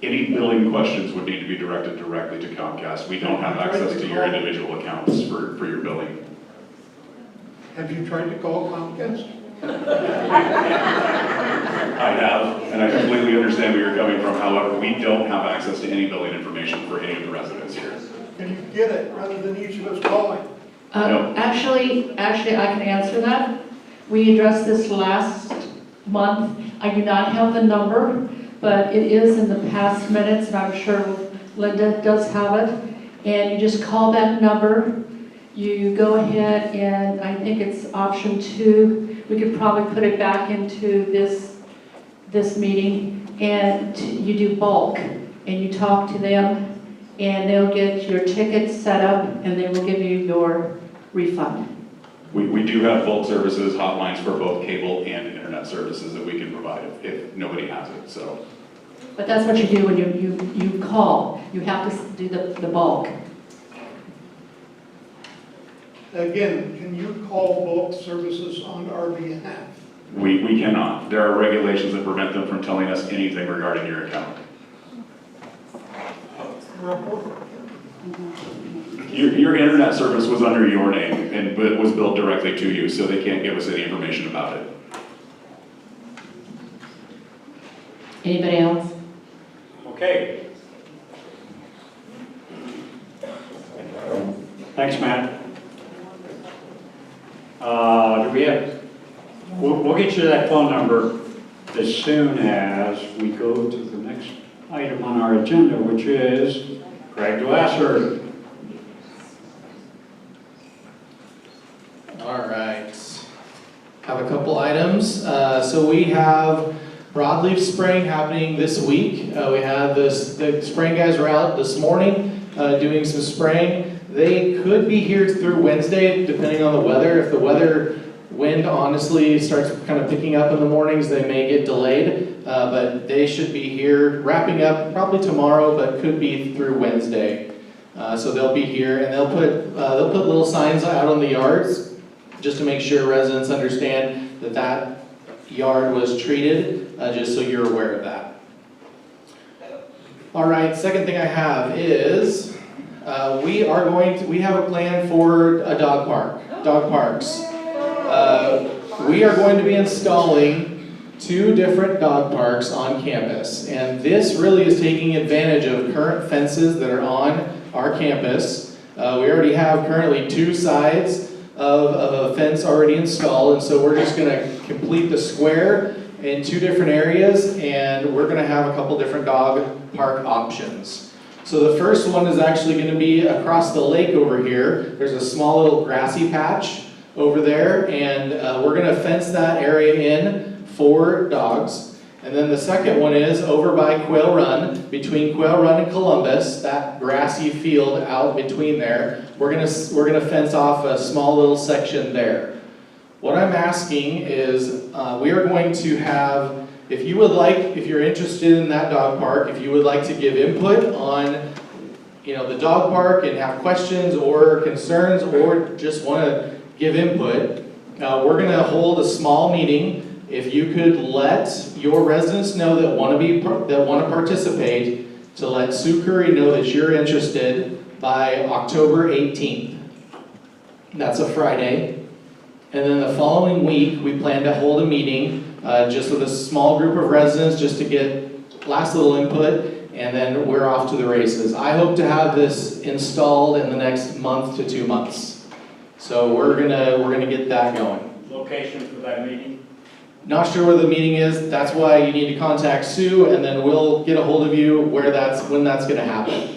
Any billing questions would need to be directed directly to Comcast. We don't have access to your individual accounts for your billing. Have you tried to call Comcast? I have, and I completely understand where you're coming from. However, we don't have access to any billing information for any of the residents here. Can you get it rather than each of us calling? No. Actually, I can answer that. We addressed this last month. I do not have the number, but it is in the past minutes, and I'm sure Linda does have it, and you just call that number. You go ahead and I think it's option 2. We could probably put it back into this meeting, and you do bulk, and you talk to them, and they'll get your tickets set up, and they will give you your refund. We do have bulk services, hotlines for both cable and internet services that we can provide if nobody has it, so. But that's what you do when you call. You have to do the bulk. Again, can you call bulk services on our behalf? We cannot. There are regulations that prevent them from telling us anything regarding your account. Your internet service was under your name and it was billed directly to you, so they can't give us any information about it. Anybody else? Okay. Thanks, Matt. Do we have, we'll get you that phone number as soon as we go to the next item on our agenda, which is Craig Glasser. All right. Have a couple items. So we have broadleaf spraying happening this week. We had the spraying guys were out this morning doing some spraying. They could be here through Wednesday, depending on the weather. If the wind honestly starts kind of picking up in the mornings, they may get delayed. But they should be here wrapping up probably tomorrow, but could be through Wednesday. So they'll be here, and they'll put little signs out on the yards just to make sure residents understand that yard was treated, just so you're aware of that. All right, second thing I have is we have a plan for a dog parks. We are going to be installing 2 different dog parks on campus, and this really is taking advantage of current fences that are on our campus. We already have currently 2 sides of a fence already installed, and so we're just going to complete the square in 2 different areas, and we're going to have a couple different dog park options. So the first one is actually going to be across the lake over here. There's a small little grassy patch over there, and we're going to fence that area in for dogs. And then the second one is over by Quail Run, between Quail Run and Columbus, that grassy field out between there. We're gonna fence off a small little section there. What I'm asking is, we are going to have, if you're interested in that dog park, if you would like to give input on, the dog park and have questions or concerns, or just want to give input, we're gonna hold a small meeting. If you could let your residents know that want to participate, to let Sue Curry know that you're interested by October 18th. That's a Friday. And then the following week, we plan to hold a meeting just with a small group of residents just to get last little input, and then we're off to the races. I hope to have this installed in the next month to 2 months. So we're gonna get that going. Location for that meeting? Not sure where the meeting is. That's why you need to contact Sue, and then we'll get a hold of you when that's going to happen.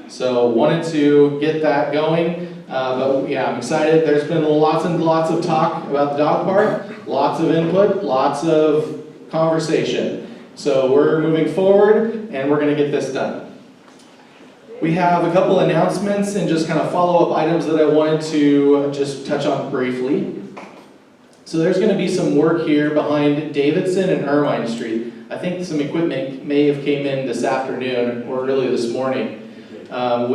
So wanted to get that going, but yeah, I'm excited. There's been lots and lots of talk about the dog park, lots of input, lots of conversation. So we're moving forward, and we're going to get this done. We have a couple announcements and just kind of follow-up items that I wanted to just touch on briefly. So there's going to be some work here behind Davidson and Irvine Street. I think some equipment may have came in this afternoon or early this morning. What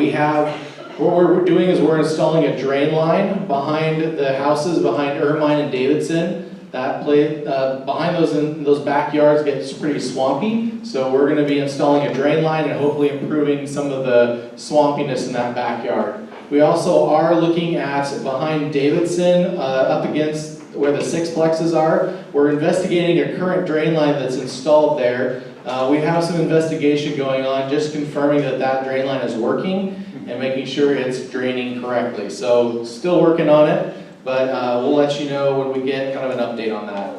we're doing is we're installing a drain line behind the houses behind Irvine and Davidson. Behind those backyards gets pretty swampy, so we're going to be installing a drain line and hopefully improving some of the swampiness in that backyard. We also are looking at behind Davidson, up against where the sixplexes are. We're investigating a current drain line that's installed there. We have some investigation going on, just confirming that drain line is working and making sure it's draining correctly. So still working on it, but we'll let you know when we get kind of an update on that.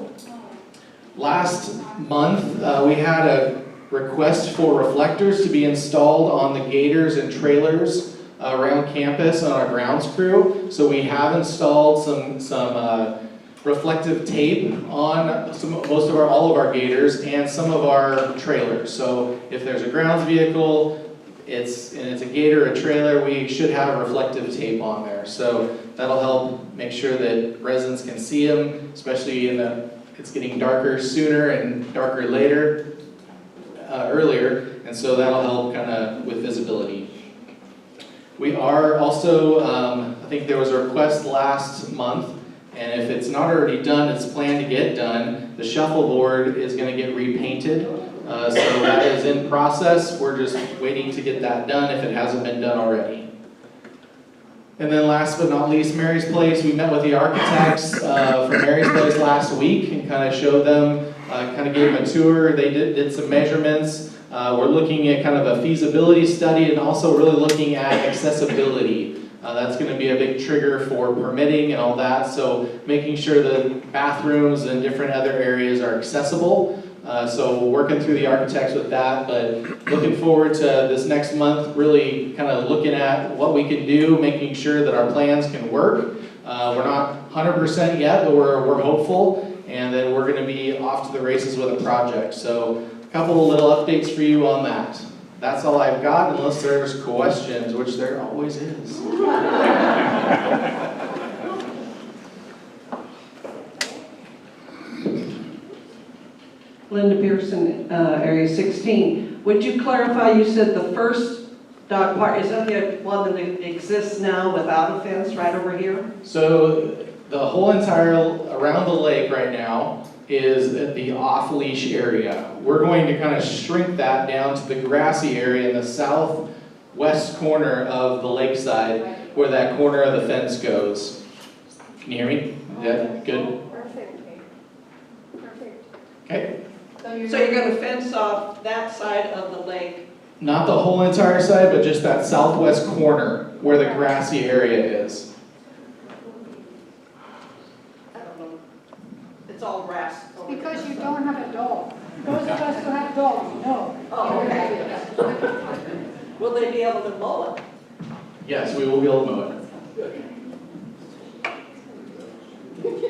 Last month, we had request for reflectors to be installed on the gators and trailers around campus on our grounds crew. So we have installed some reflective tape on all of our gators and some of our trailers. So if there's a grounds vehicle, it's a gator, a trailer, we should have reflective tape on there. So that'll help make sure that residents can see them, especially it's getting darker sooner and darker earlier, and so that'll help kind of with visibility. We are also, I think there was a request last month, and if it's not already done, it's planned to get done. The shuffleboard is going to get repainted, so that is in process. We're just waiting to get that done if it hasn't been done already. And then last but not least, Mary's Place. We met with the architects for Mary's Place last week and kind of showed them, kind of gave them a tour. They did some measurements. We're looking at kind of a feasibility study and also really looking at accessibility. That's going to be a big trigger for permitting and all that. So making sure that bathrooms and different other areas are accessible. So working through the architects with that, but looking forward to this next month, really kind of looking at what we can do, making sure that our plans can work. We're not 100% yet, but we're hopeful, and then we're going to be off to the races with a project. So a couple of little updates for you on that. That's all I've got, unless there's questions, which there always is. Linda Pearson, Area 16. Would you clarify, you said the first dog park, is that the one that exists now without a fence right over here? So the whole entire, around the lake right now, is at the off-leash area. We're going to kind of shrink that down to the grassy area in the southwest corner of the lakeside, where that corner of the fence goes. Can you hear me? Yeah, good? Perfect. Okay. So you're going to fence off that side of the lake? Not the whole entire side, but just that southwest corner where the grassy area is. I don't know. It's all grass. Because you don't have a dog. Those of us who have dogs, no. Oh, okay. Will they be able to mow it? Yes, we will be able to mow it.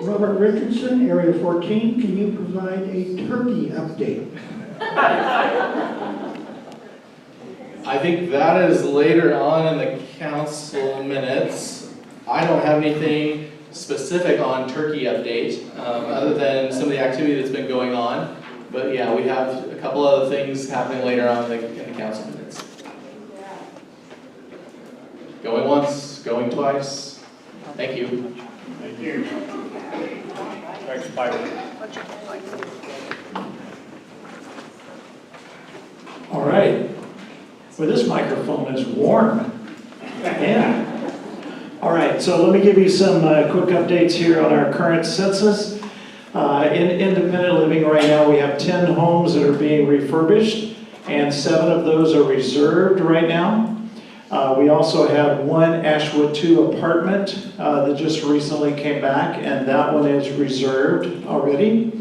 Robert Richardson, Area 14, can you provide a turkey update? I think that is later on in the council minutes. I don't have anything specific on turkey update, other than some of the activity that's been going on. But yeah, we have a couple other things happening later on in the council minutes. Going once, going twice. Thank you. Thank you. Thanks, Piper. All right. Well, this microphone is warm. Yeah. All right, so let me give you some quick updates here on our current census. In independent living right now, we have 10 homes that are being refurbished, and 7 of those are reserved right now. We also have one Ashwood 2 apartment that just recently came back, and that one is reserved already.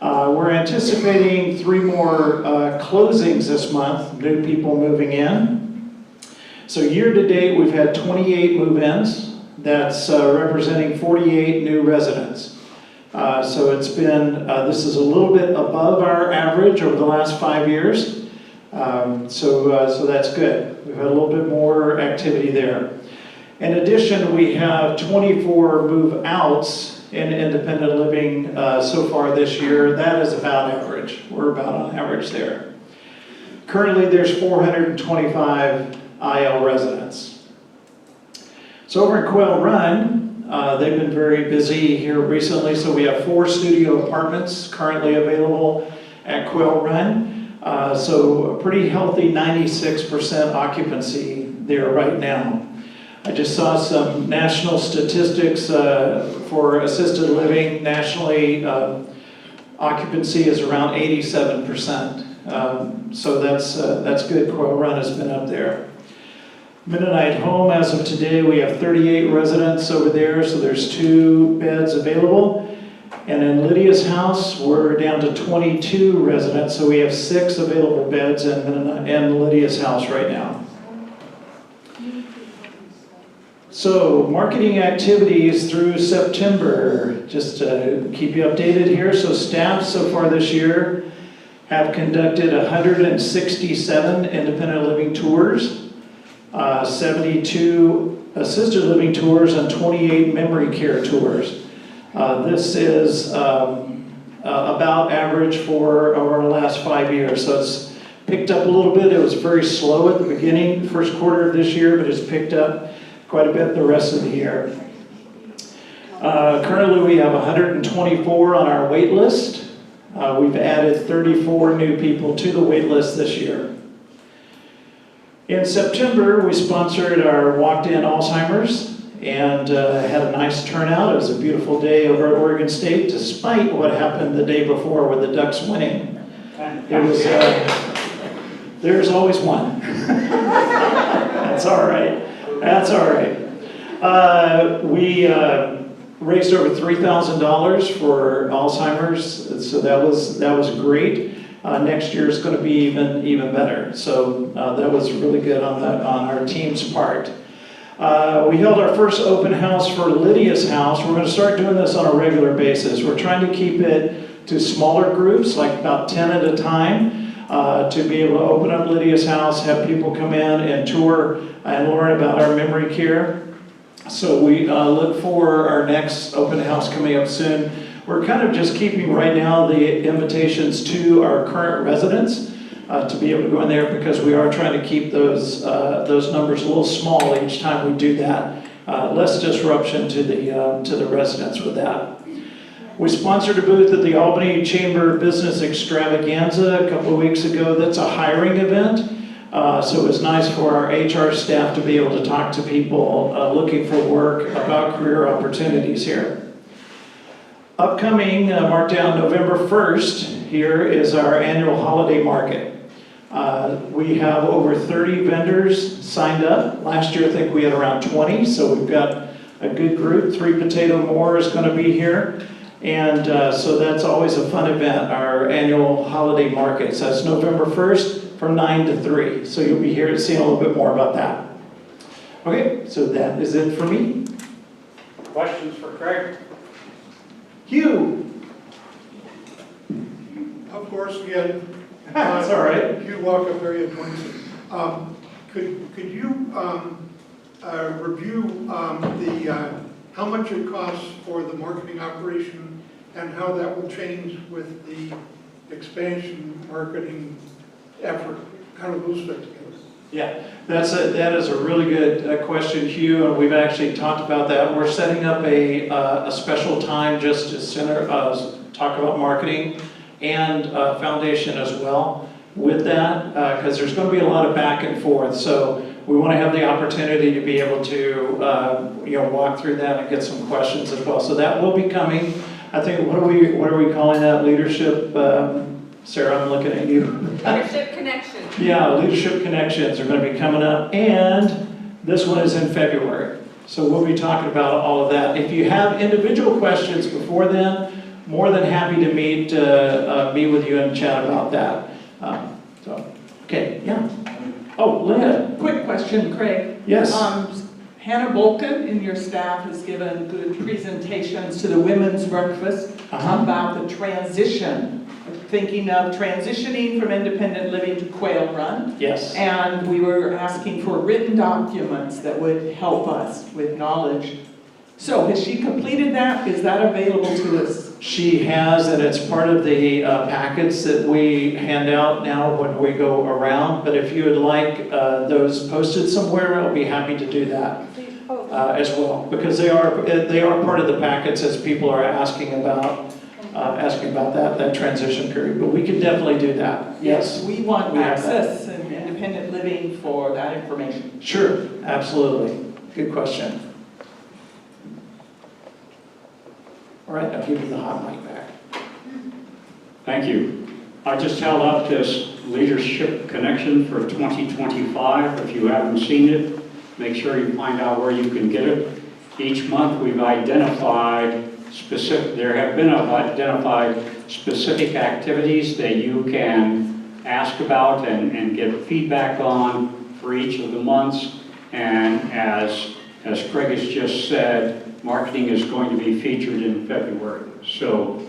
We're anticipating 3 more closings this month, new people moving in. So year to date, we've had 28 move-ins. That's representing 48 new residents. So it's been, this is a little bit above our average over the last 5 years. So that's good. We've had a little bit more activity there. In addition, we have 24 move-outs in independent living so far this year. That is about average. We're about on average there. Currently, there's 425 IL residents. So over in Quail Run, they've been very busy here recently. So we have 4 studio apartments currently available at Quail Run. So a pretty healthy 96% occupancy there right now. I just saw some national statistics for assisted living. Nationally, occupancy is around 87%. So that's good. Quail Run has been up there. Mennonite Home, as of today, we have 38 residents over there, so there's 2 beds available. And in Lydia's house, we're down to 22 residents, so we have 6 available beds in Lydia's house right now. So, marketing activities through September, just to keep you updated here. So staff so far this year have conducted 167 independent living tours, 72 assisted living tours, and 28 memory care tours. This is about average for over the last 5 years. So it's picked up a little bit. It was very slow at the beginning, first quarter of this year, but it's picked up quite a bit the rest of the year. Currently we have 124 on our wait list. We've added 34 new people to the wait list this year. In September, we sponsored our Walked-In Alzheimer's and had a nice turnout. It was a beautiful day over at Oregon State, despite what happened the day before with the Ducks winning. It was, there's always one. That's all right. That's all right. We raised over $3,000 for Alzheimer's, so that was great. Next year is going to be even better. So that was really good on our team's part. We held our first open house for Lydia's house. We're going to start doing this on a regular basis. We're trying to keep it to smaller groups, like about 10 at a time, to be able to open up Lydia's house, have people come in and tour and learn about our memory care. So we look for our next open house coming up soon. We're kind of just keeping right now the invitations to our current residents to be able to go in there, because we are trying to keep those numbers a little small each time we do that. Less disruption to the residents with that. We sponsored a booth at the Albany Chamber Business Extravaganza a couple of weeks ago. That's a hiring event. So it was nice for our HR staff to be able to talk to people looking for work about career opportunities here. Upcoming, marked down November 1st, here is our annual holiday market. We have over 30 vendors signed up. Last year I think we had around 20, so we've got a good group. 3 Potato More is going to be here. And so that's always a fun event, our annual holiday market. So that's November 1st from 9 to 3. So you'll be here to see a little bit more about that. Okay, so that is it for me. Questions for Craig? Hugh. Of course, again. That's all right. Hugh Walkup, area 26. Could you review how much it costs for the marketing operation and how that will change with the expansion marketing effort? How do those fit together? Yeah, that is a really good question, Hugh, and we've actually talked about that. We're setting up a special time just to talk about marketing and foundation as well with that, because there's going to be a lot of back and forth. So we want to have the opportunity to be able to walk through that and get some questions as well. So that will be coming. I think, what are we calling that? Leadership, Sarah, I'm looking at you. Leadership Connections. Yeah, Leadership Connections are going to be coming up, and this one is in February. So we'll be talking about all of that. If you have individual questions before then, more than happy to meet with you and chat about that. Okay, yeah. Oh, Linda. Quick question, Craig. Yes. Hannah Bolton in your staff has given good presentations to the women's breakfast about the transition, thinking of transitioning from independent living to Quail Run. Yes. And we were asking for written documents that would help us with knowledge. So has she completed that? Is that available to us? She has, and it's part of the packets that we hand out now when we go around. But if you would like those posted somewhere, I'll be happy to do that as well, because they are part of the packets as people are asking about that transition period. But we can definitely do that. Yes, we want access and independent living for that information. Sure, absolutely. Good question. All right, I'll give you the hot mic back. Thank you. I just held up this Leadership Connection for 2025. If you haven't seen it, make sure you find out where you can get it. Each month we've identified there have been identified specific activities that you can ask about and get feedback on for each of the months. And as Craig has just said, marketing is going to be featured in February. So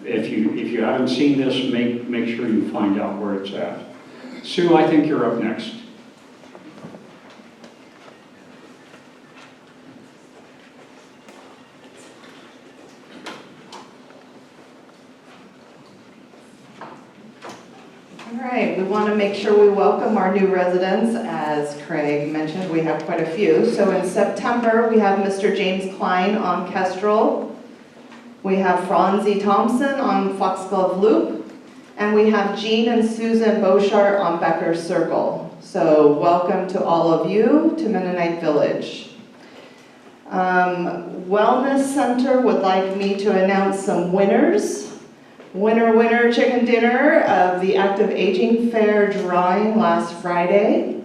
if you haven't seen this, make sure you find out where it's at. Sue, I think you're up next. All right, we want to make sure we welcome our new residents. As Craig mentioned, we have quite a few. So in September, we have Mr. James Klein on Kestrel. We have Franzi Thompson on Foxglove Loop. And we have Jean and Susan Beauchart on Becker Circle. So welcome to all of you to Mennonite Village. Wellness Center would like me to announce some winners. Winner chicken dinner of the Active Aging Fair drawing last Friday.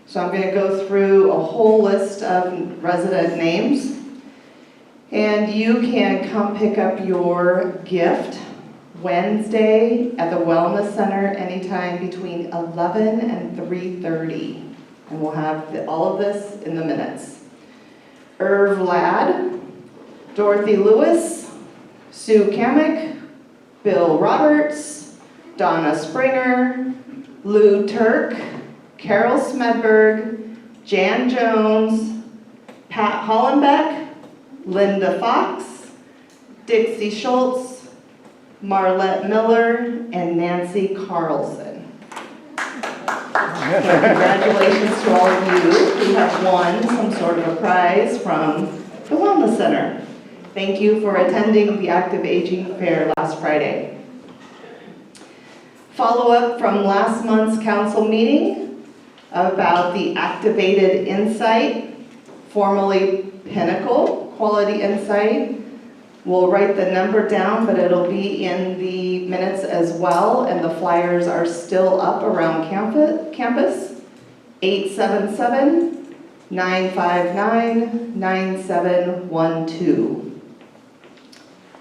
So I'm going to go through a whole list of resident names. And you can come pick up your gift Wednesday at the Wellness Center anytime between 11 and 3:30. And we'll have all of this in the minutes. Irv Ladd, Dorothy Lewis, Sue Kamek, Bill Roberts, Donna Springer, Lou Turk, Carol Smedberg, Jan Jones, Pat Hollenbeck, Linda Fox, Dixie Schultz, Marlette Miller, and Nancy Carlson. So congratulations to all of you who have won some sort of a prize from the Wellness Center. Thank you for attending the Active Aging Fair last Friday. Follow-up from last month's council meeting about the Activated Insight, formerly Pinnacle Quality Insight. We'll write the number down, but it'll be in the minutes as well, and the flyers are still up around campus. 877-959-9712.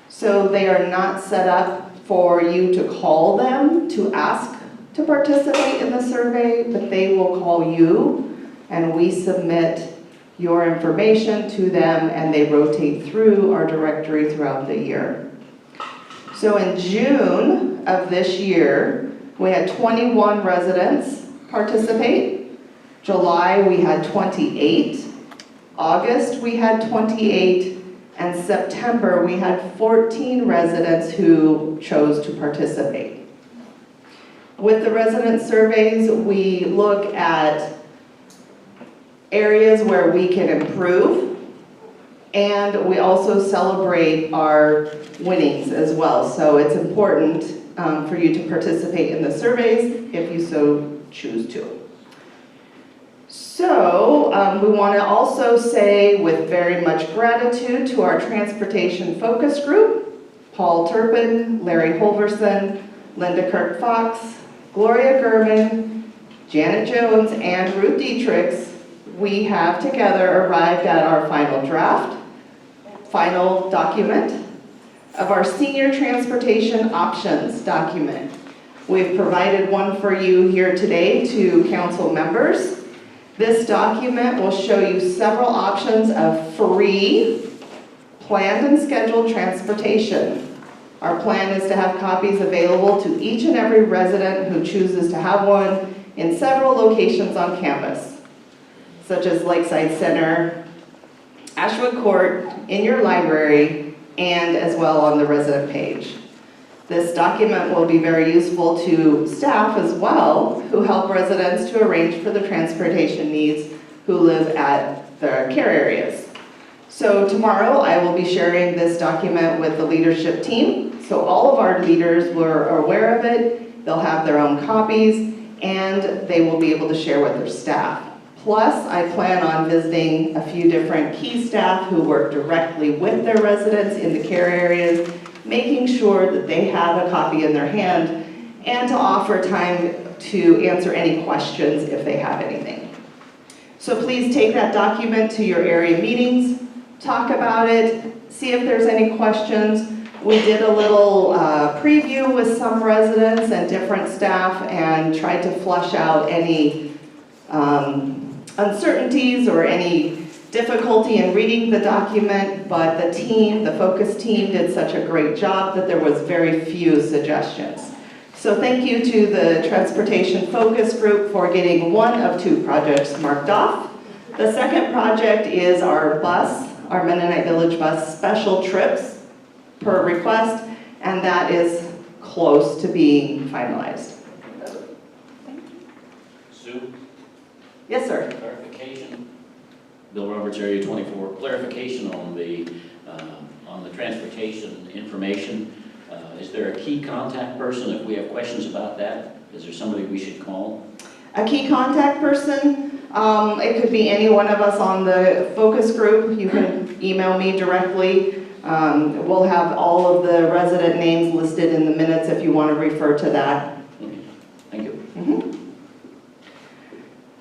So they are not set up for you to call them to ask to participate in the survey, but they will call you, and we submit your information to them, and they rotate through our directory throughout the year. So in June of this year, we had 21 residents participate. July, we had 28. August, we had 28. And September, we had 14 residents who chose to participate. With the resident surveys, we look at areas where we can improve, and we also celebrate our winnings as well. So it's important for you to participate in the surveys if you so choose to. So we want to also say with very much gratitude to our transportation focus group, Paul Turpin, Larry Holverson, Linda Kirk Fox, Gloria Gurman, Janet Jones, and Ruth Dietrichs. We have together arrived at our final draft, final document of our senior transportation options document. We've provided one for you here today to council members. This document will show you several options of free, planned and scheduled transportation. Our plan is to have copies available to each and every resident who chooses to have one in several locations on campus, such as Lakeside Center, Ashwood Court, in your library, and as well on the resident page. This document will be very useful to staff as well, who help residents to arrange for the transportation needs who live at their care areas. So tomorrow I will be sharing this document with the leadership team. So all of our leaders were aware of it. They'll have their own copies, and they will be able to share with their staff. Plus, I plan on visiting a few different key staff who work directly with their residents in the care areas, making sure that they have a copy in their hand, and to offer time to answer any questions if they have anything. So please take that document to your area meetings, talk about it, see if there's any questions. We did a little preview with some residents and different staff and tried to flush out any uncertainties or any difficulty in reading the document, but the team, the focus team, did such a great job that there was very few suggestions. So thank you to the Transportation Focus Group for getting one of 2 projects marked off. The second project is our bus, our Mennonite Village bus special trips per request, and that is close to being finalized. Sue? Yes, sir. Clarification. Bill Roberts, Area 24. Clarification on the transportation information. Is there a key contact person if we have questions about that? Is there somebody we should call? A key contact person, it could be any one of us on the focus group. You can email me directly. We'll have all of the resident names listed in the minutes if you want to refer to that. Thank you.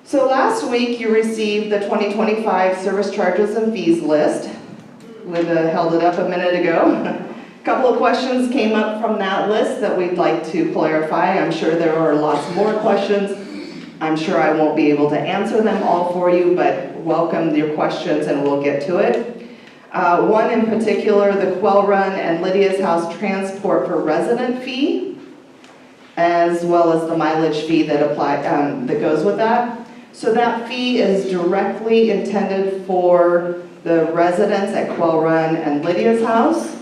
So last week you received the 2025 service charges and fees list. Linda held it up a minute ago. A couple of questions came up from that list that we'd like to clarify. I'm sure there are lots more questions. I'm sure I won't be able to answer them all for you, but welcome your questions and we'll get to it. One in particular, the Quell Run and Lydia's House transport for resident fee, as well as the mileage fee that that goes with that. So that fee is directly intended for the residents at Quell Run and Lydia's House.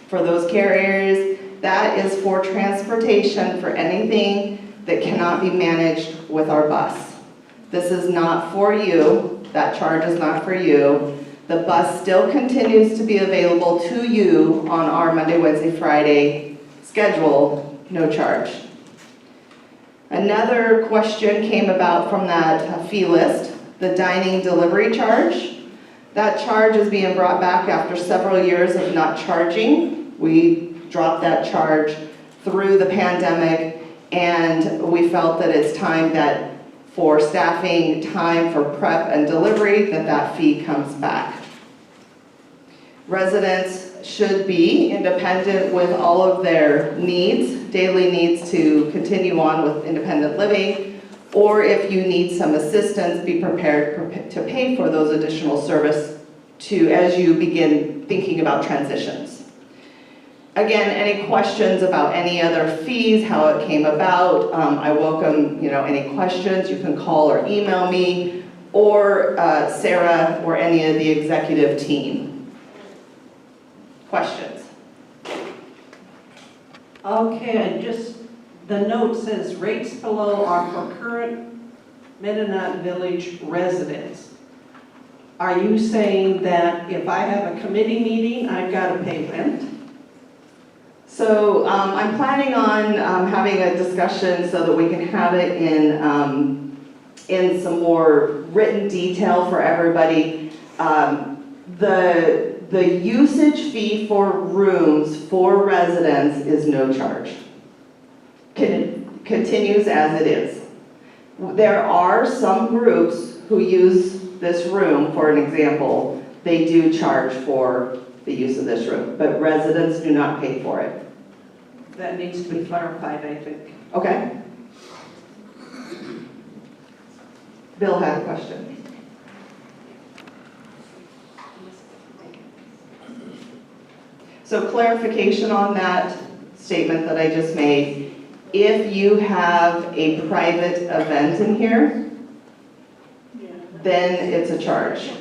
For those care areas, that is for transportation for anything that cannot be managed with our bus. This is not for you. That charge is not for you. The bus still continues to be available to you on our Monday, Wednesday, Friday schedule, no charge. Another question came about from that fee list, the dining delivery charge. That charge is being brought back after several years of not charging. We dropped that charge through the pandemic, and we felt that it's time that for staffing time for prep and delivery, that fee comes back. Residents should be independent with all of their needs, daily needs to continue on with independent living, or if you need some assistance, be prepared to pay for those additional service as you begin thinking about transitions. Again, any questions about any other fees, how it came about, I welcome any questions. You can call or email me or Sarah or any of the executive team. Questions? Okay, the note says rates below are for current Mennonite Village residents. Are you saying that if I have a committee meeting, I've got to pay rent? So I'm planning on having a discussion so that we can have it in some more written detail for everybody. The usage fee for rooms for residents is no charge. Continues as it is. There are some groups who use this room, for an example, they do charge for the use of this room, but residents do not pay for it. That needs to be clarified, I think. Okay. Bill had a question. So clarification on that statement that I just made. If you have a private event in here, then it's a charge.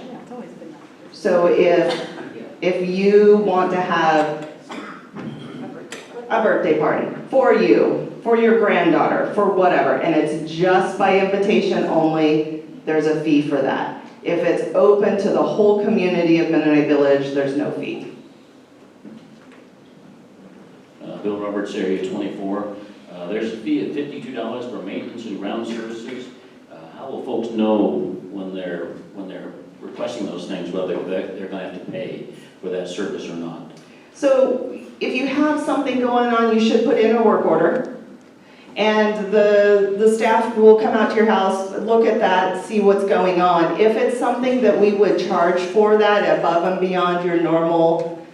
So if you want to have a birthday party for you, for your granddaughter, for whatever, and it's just by invitation only, there's a fee for that. If it's open to the whole community of Mennonite Village, there's no fee. Bill Roberts, Area 24. There's a fee of $52 for maintenance and ground services. How will folks know when they're requesting those things, whether they're going to have to pay for that service or not? So if you have something going on, you should put in a work order. And the staff will come out to your house, look at that, see what's going on. If it's something that we would charge for that above and beyond your normal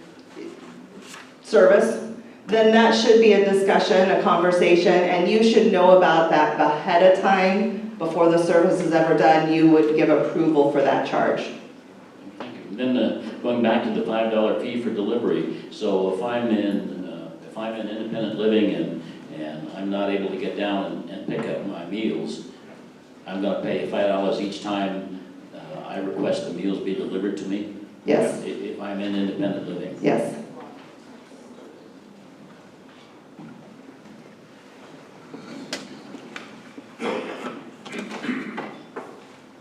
service, then that should be a discussion, a conversation, and you should know about that ahead of time. Before the service is ever done, you would give approval for that charge. Then going back to the $5 fee for delivery, so if I'm in independent living and I'm not able to get down and pick up my meals, I'm going to pay $5 each time I request the meals be delivered to me? Yes. If I'm in independent living? Yes.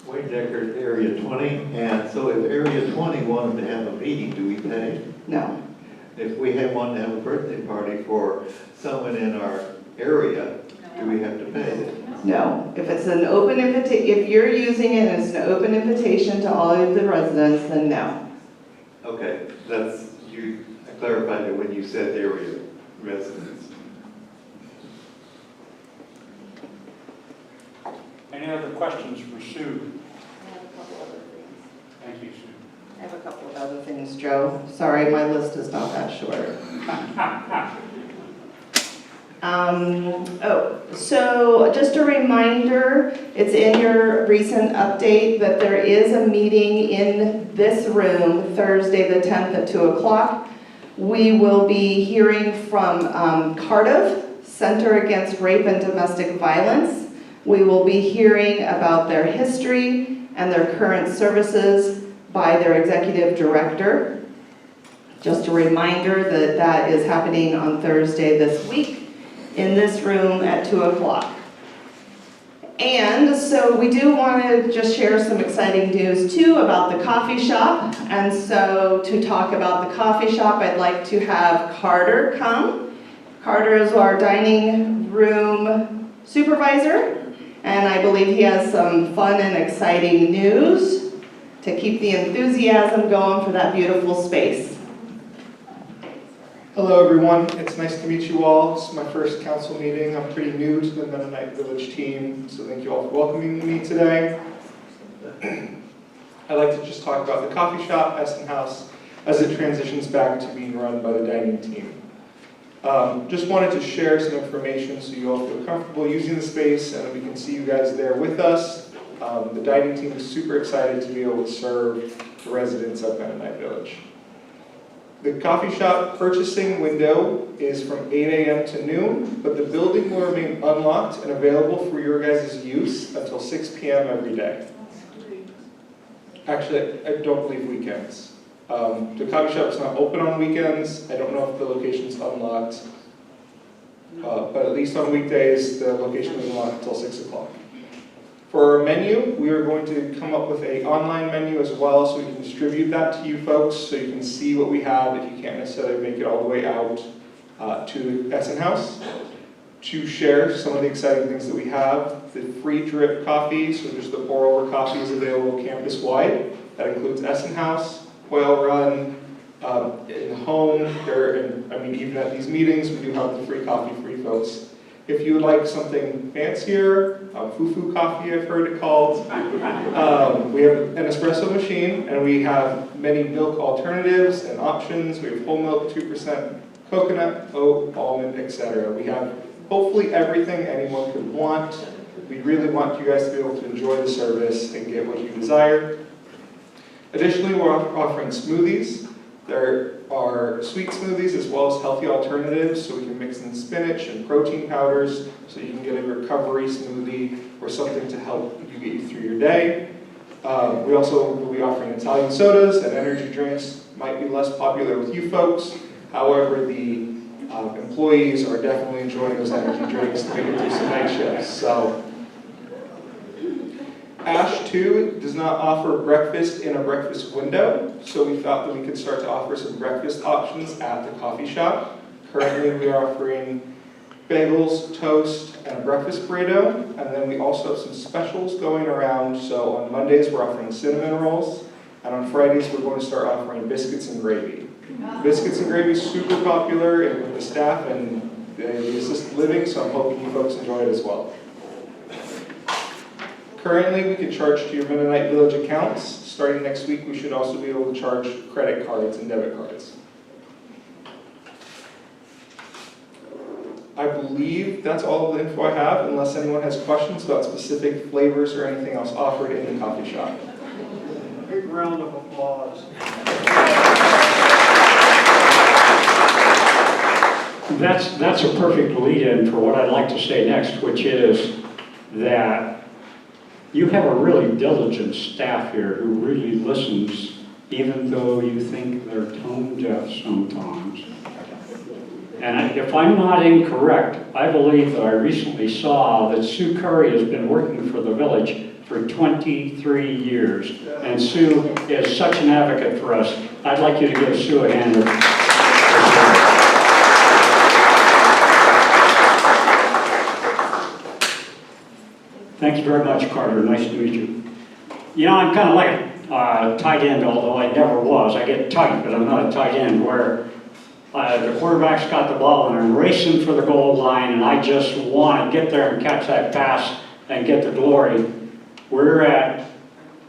Wade Decker, Area 20, and so if Area 20 wanted to have a meeting, do we pay? No. If we wanted to have a birthday party for someone in our area, do we have to pay it? No. If it's an open invitation, if you're using it as an open invitation to all of the residents, then no. Okay, I clarified it when you said area residents. Any other questions for Sue? Thank you, Sue. I have a couple of other things, Joe. Sorry, my list is not that short. So just a reminder, it's in your recent update that there is a meeting in this room Thursday the 10th at 2 o'clock. We will be hearing from Cardiff Center Against Rape and Domestic Violence. We will be hearing about their history and their current services by their executive director. Just a reminder that that is happening on Thursday this week in this room at 2 o'clock. And so we do want to just share some exciting news too about the coffee shop. And so to talk about the coffee shop, I'd like to have Carter come. Carter is our dining room supervisor. And I believe he has some fun and exciting news to keep the enthusiasm going for that beautiful space. Hello, everyone. It's nice to meet you all. This is my first council meeting. I'm pretty new to the Mennonite Village team, so thank you all for welcoming me today. I'd like to just talk about the coffee shop, Essen House, as it transitions back to being run by the dining team. Just wanted to share some information so you all feel comfortable using the space and we can see you guys there with us. The dining team is super excited to be able to serve the residents of Mennonite Village. The coffee shop purchasing window is from 8 a.m. to noon, but the building will remain unlocked and available for your guys' use until 6 p.m. every day. Actually, I don't believe weekends. The coffee shop is not open on weekends. I don't know if the location's unlocked, but at least on weekdays, the location is unlocked until 6 o'clock. For our menu, we are going to come up with an online menu as well, so we can distribute that to you folks, so you can see what we have if you can't necessarily make it all the way out to Essen House. To share some of the exciting things that we have, the free drip coffee, so just the pour-over coffee is available campus-wide. That includes Essen House, Hoyle Run, in home, even at these meetings, we do have the free coffee for you folks. If you would like something fancier, foo-foo coffee I've heard it called, we have an espresso machine, and we have many milk alternatives and options. We have whole milk, 2%, coconut, oat, almond, etc. We have hopefully everything anyone could want. We really want you guys to be able to enjoy the service and get what you desire. Additionally, we're offering smoothies. There are sweet smoothies as well as healthy alternatives, so we can mix in spinach and protein powders, so you can get a recovery smoothie or something to help you get you through your day. We also will be offering Italian sodas and energy drinks. Might be less popular with you folks. However, the employees are definitely enjoying those energy drinks to make it through some night shifts. So, Ash 2 does not offer breakfast in a breakfast window, so we thought that we could start to offer some breakfast options at the coffee shop. Currently, we are offering bagels, toast, and a breakfast burrito, and then we also have some specials going around. So on Mondays, we're offering cinnamon rolls, and on Fridays, we're going to start offering biscuits and gravy. Biscuits and gravy is super popular with the staff and the assisted living, so I'm hoping you folks enjoy it as well. Currently, we can charge to your Mennonite Village accounts. Starting next week, we should also be able to charge credit cards and debit cards. I believe that's all of the info I have, unless anyone has questions about specific flavors or anything else offered in the coffee shop. Big round of applause. That's a perfect lead-in for what I'd like to say next, which is that you have a really diligent staff here who really listens, even though you think they're tone deaf sometimes. And if I'm not incorrect, I believe that I recently saw that Sue Curry has been working for the village for 23 years. And Sue is such an advocate for us. I'd like you to give Sue a hand. Thank you very much, Carter. Nice to meet you. You know, I'm kind of like a tight end, although I never was. I get tight, but I'm not a tight end, where the quarterback's got the ball and I'm racing for the goal line and I just want to get there and catch that pass and get the glory. We're at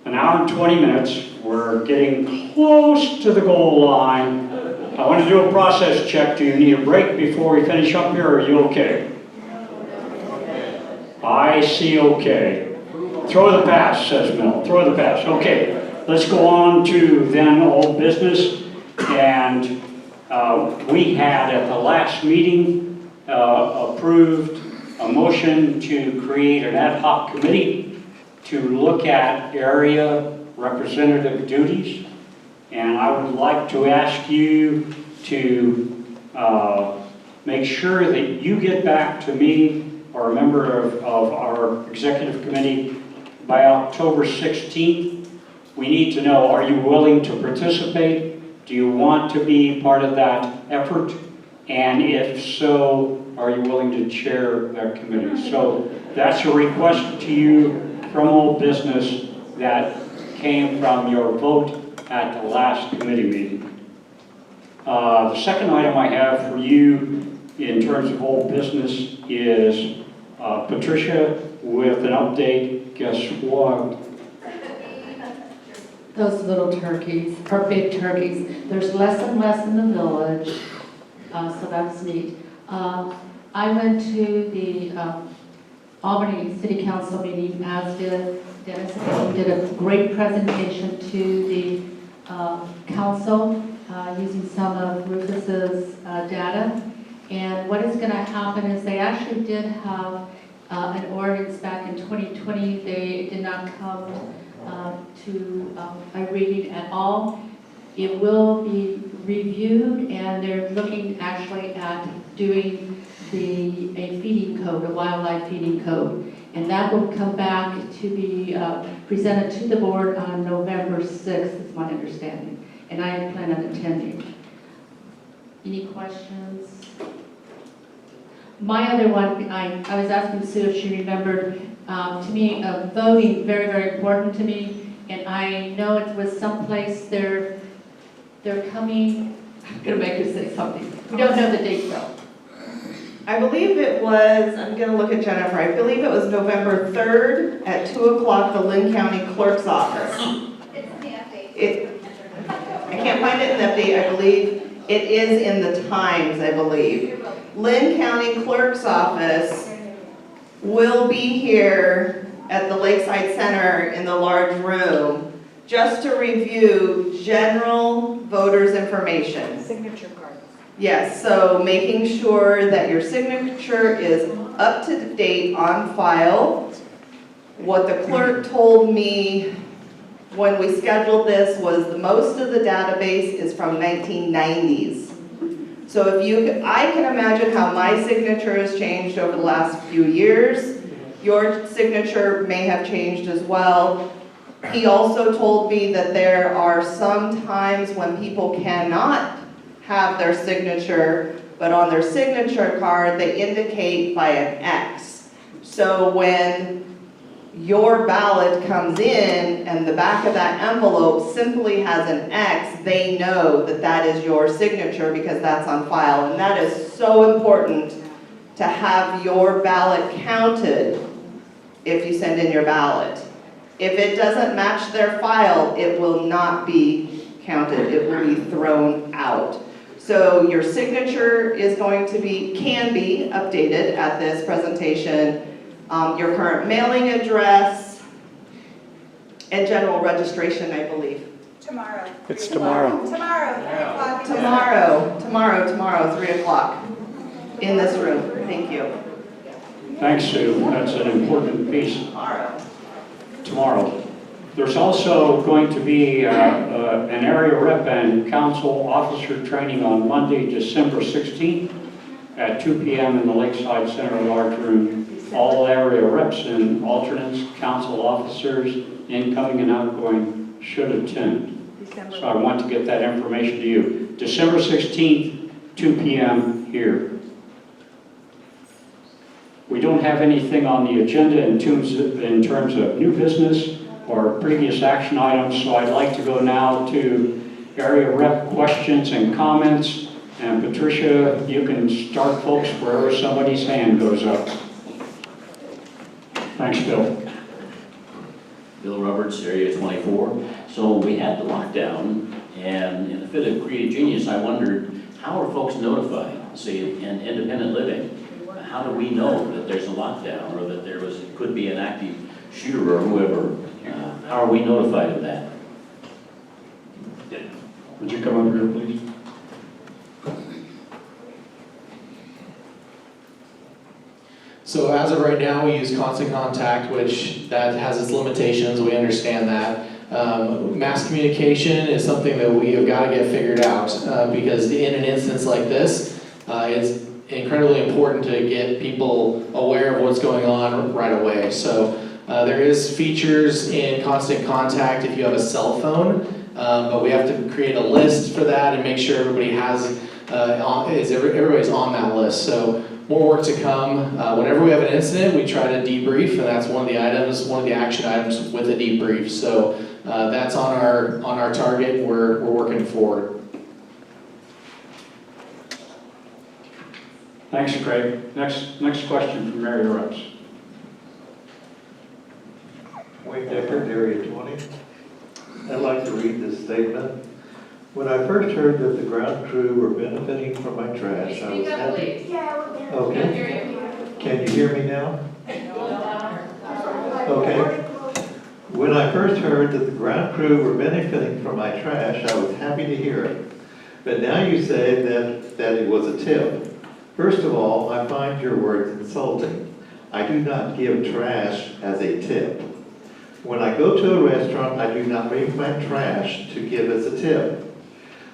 an hour and 20 minutes. We're getting close to the goal line. I want to do a process check. Do you need a break before we finish up here, or are you okay? I see okay. Throw the pass, says Mel. Throw the pass. Okay, let's go on to then old business. And we had at the last meeting approved a motion to create an ad hoc committee to look at area representative duties. And I would like to ask you to make sure that you get back to me or a member of our executive committee by October 16th. We need to know, are you willing to participate? Do you want to be part of that effort? And if so, are you willing to chair that committee? So that's a request to you from old business that came from your vote at the last committee meeting. The second item I have for you in terms of old business is Patricia with an update. Guess what? Those little turkeys, or big turkeys, there's less and less in the village, so that's neat. I went to the Albany City Council meeting, as did Dennis. He did a great presentation to the council using some of Rufus's data. And what is going to happen is they actually did have an ordinance back in 2020. They did not come to a reading at all. It will be reviewed, and they're looking actually at doing a feeding code, a wildlife feeding code. And that will come back to be presented to the board on November 6th, is my understanding. And I plan on attending. Any questions? My other one, I was asking Sue if she remembered, to me, voting, very, very important to me. And I know it was someplace they're coming, I'm gonna make her say something. We don't know the date though. I believe it was, I'm going to look at Jennifer, I believe it was November 3rd at 2 o'clock, the Lynn County Clerk's office. It's in the update. I can't find it in the update, I believe it is in the Times, I believe. Lynn County Clerk's office will be here at the Lakeside Center in the large room just to review general voters' information. Signature cards. Yes, so making sure that your signature is up to date on file. What the clerk told me when we scheduled this was the most of the database is from 1990s. So I can imagine how my signature has changed over the last few years. Your signature may have changed as well. He also told me that there are some times when people cannot have their signature, but on their signature card, they indicate by an X. So when your ballot comes in and the back of that envelope simply has an X, they know that that is your signature because that's on file. And that is so important to have your ballot counted if you send in your ballot. If it doesn't match their file, it will not be counted. It will be thrown out. So your signature is going to be, can be updated at this presentation, your current mailing address, and general registration, I believe. Tomorrow. It's tomorrow. Tomorrow, 3 o'clock. Tomorrow, 3 o'clock in this room. Thank you. Thanks, Sue. That's an important piece. Tomorrow. There's also going to be an area rep and council officer training on Monday, December 16th at 2 p.m. in the Lakeside Center Large Room. All area reps and alternates, council officers, incoming and outgoing should attend. So I want to get that information to you. December 16th, 2 p.m. here. We don't have anything on the agenda in terms of new business or previous action items, so I'd like to go now to area rep questions and comments. And Patricia, you can start, folks, wherever somebody's hand goes up. Thanks, Bill. Bill Roberts, Area 24. So we had the lockdown, and in a fit of creative genius, I wondered, how are folks notified, say, in independent living? How do we know that there's a lockdown or that could be an active shooter or whoever? How are we notified of that? Would you come over here, please? So as of right now, we use Constant Contact, which that has its limitations, we understand that. Mass communication is something that we have got to get figured out because in an instance like this, it's incredibly important to get people aware of what's going on right away. So there is features in Constant Contact if you have a cell phone, but we have to create a list for that and make sure everybody has everybody's on that list. So more work to come. Whenever we have an incident, we try to debrief, and that's one of the action items with a debrief. So that's on our target. We're working forward. Thanks, Craig. Next question from area reps. Wayne Deckard, Area 20. I'd like to read this statement. When I first heard that the ground crew were benefiting from my trash, I was happy. Okay. Can you hear me now? Okay. When I first heard that the ground crew were benefiting from my trash, I was happy to hear it. But now you say that it was a tip. First of all, I find your words insulting. I do not give trash as a tip. When I go to a restaurant, I do not bring my trash to give as a tip.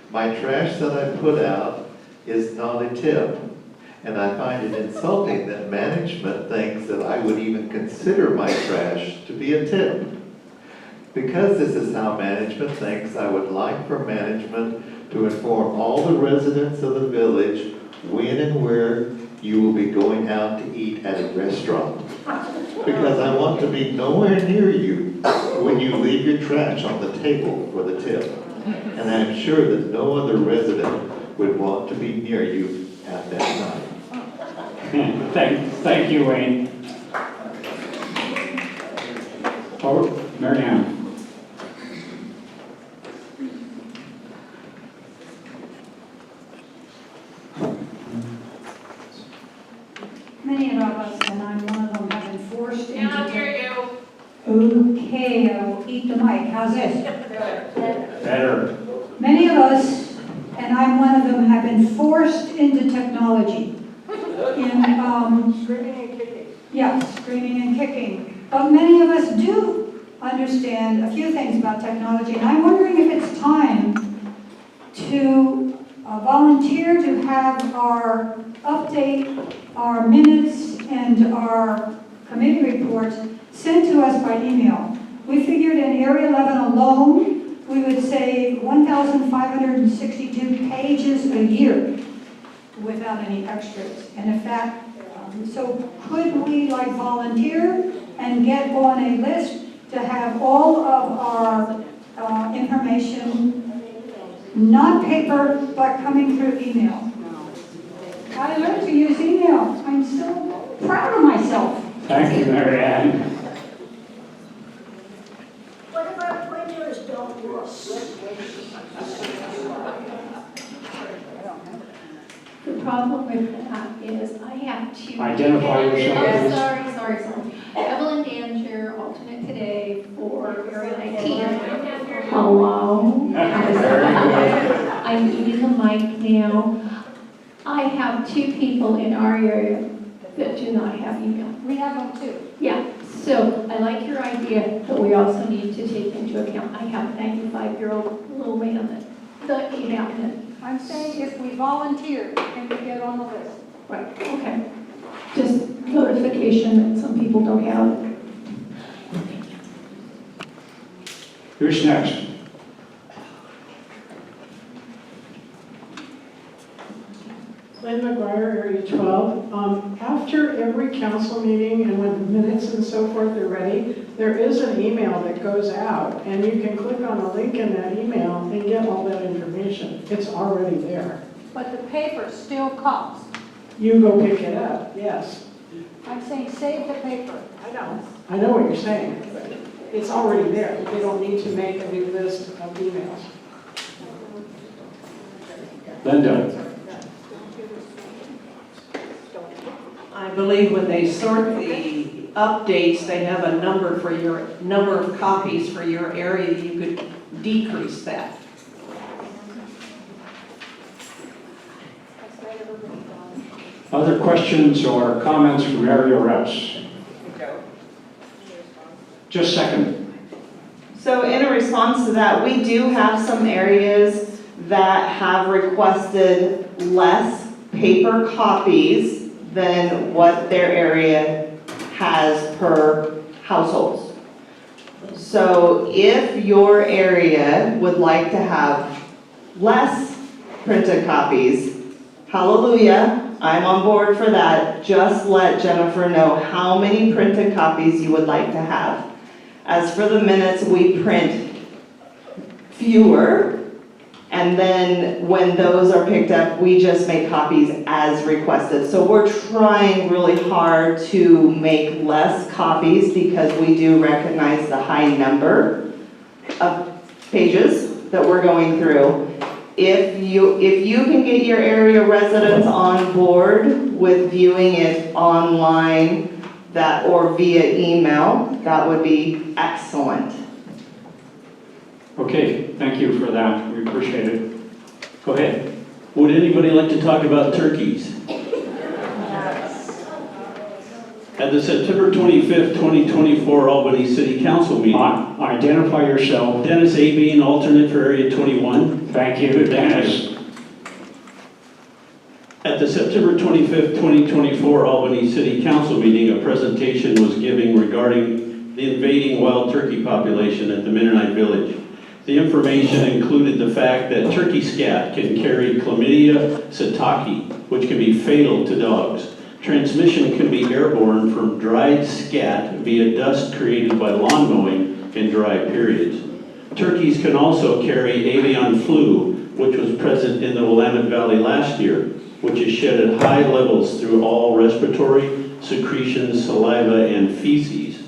My trash that I put out is not a tip. And I find it insulting that management thinks that I would even consider my trash to be a tip. Because this is how management thinks, I would like for management to inform all the residents of the village when and where you will be going out to eat at a restaurant. Because I want to be nowhere near you when you leave your trash on the table for the tip. And I'm sure that no other resident would want to be near you at that time. Thank you, Wayne. Oh, Mary Ann. Many of us, and I'm one of them, have been forced into... Cannot hear you. Okay, I will eat the mic. How's this? Better. Many of us, and I'm one of them, have been forced into technology. Screaming and kicking. Yeah, screaming and kicking. But many of us do understand a few things about technology, and I'm wondering if it's time to volunteer to have our update, our minutes, and our committee reports sent to us by email. We figured in Area 11 alone, we would save 1,562 pages a year without any extras. And if that, so could we volunteer and get on a list to have all of our information, not paper, but coming through email? I learned to use email. I'm so Thank you, Mary Ann. What if our printers don't work? The problem with that is I have two. Identify yourself, Oh, please. sorry. Evelyn Danger, alternate today for Area 19. Hello? I'm using the mic now. I have two people in our area that do not have email. We have them too. Yeah, so I like your idea, but we also need to take into account, I have a 95-year-old little man that ain't happening. I'm saying if we volunteer, can we get on the list? Right, okay. Just notification that some people don't have it. Who's next? Lynn McGuire, Area 12. After every council meeting and when the minutes and so forth are ready, there is an email that goes out, and you can click on a link in that email and get all that information. It's already there. But the paper still costs. You go pick it up, yes. I'm saying save the paper. I know what you're saying, but it's already there. You don't need to make a new list of emails. Linda. I believe when they sort the updates, they have a number for your number of copies for your area. You could decrease that. Other questions or comments from area reps? Just a second. So in a response to that, we do have some areas that have requested less paper copies than what their area has per households. So if your area would like to have less printed copies, hallelujah, I'm on board for that. Just let Jennifer know how many printed copies you would like to have. As for the minutes, we print fewer, and then when those are picked up, we just make copies as requested. So we're trying really hard to make less copies because we do recognize the high number of pages that we're going through. If you can get your area residents on board with viewing it online or via email, that would be excellent. Okay, thank you for that. We appreciate it. Go ahead. Would anybody like to talk about turkeys? At the September 25th, 2024 Albany City Council meeting. Identify yourself. Dennis Abeen, alternate for Area 21. Thank you, Dennis. At the September 25th, 2024 Albany City Council meeting, a presentation was given regarding the invading wild turkey population at the Mennonite Village. The information included the fact that turkey scat can carry chlamydia psittaci, which can be fatal to dogs. Transmission can be airborne from dried scat via dust created by lawn mowing in dry periods. Turkeys can also carry avian flu, which was present in the Willamette Valley last year, which is shed at high levels through all respiratory, secretions, saliva, and feces.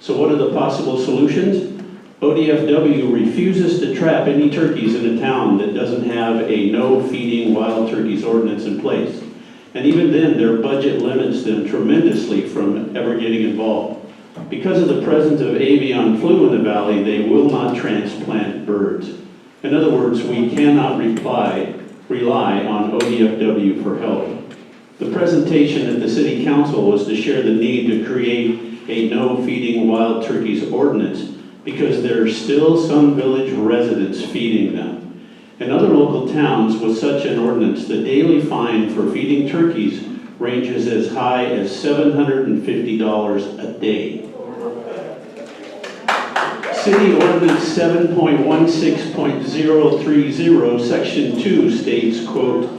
So what are the possible solutions? ODFW refuses to trap any turkeys in a town that doesn't have a no feeding wild turkeys ordinance in place. And even then, their budget limits them tremendously from ever getting involved. Because of the presence of avian flu in the valley, they will not transplant birds. In other words, we cannot rely on ODFW for help. The presentation at the City Council was to share the need to create a no feeding wild turkeys ordinance because there are still some village residents feeding them. In other local towns with such an ordinance, the daily fine for feeding turkeys ranges as high as $750 a day. City Ordinance 7.16.030, Section 2 states, quote,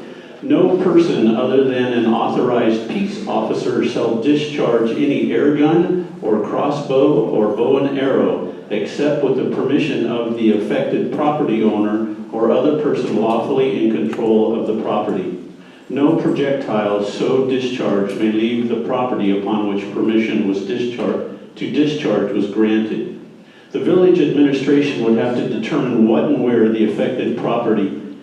"No person other than an authorized peace officer shall discharge any air gun or crossbow or bow and arrow except with the permission of the affected property owner or other person lawfully in control of the property. No projectiles so discharged may leave the property upon which permission was discharge was granted. The village administration would have to determine what and where the affected property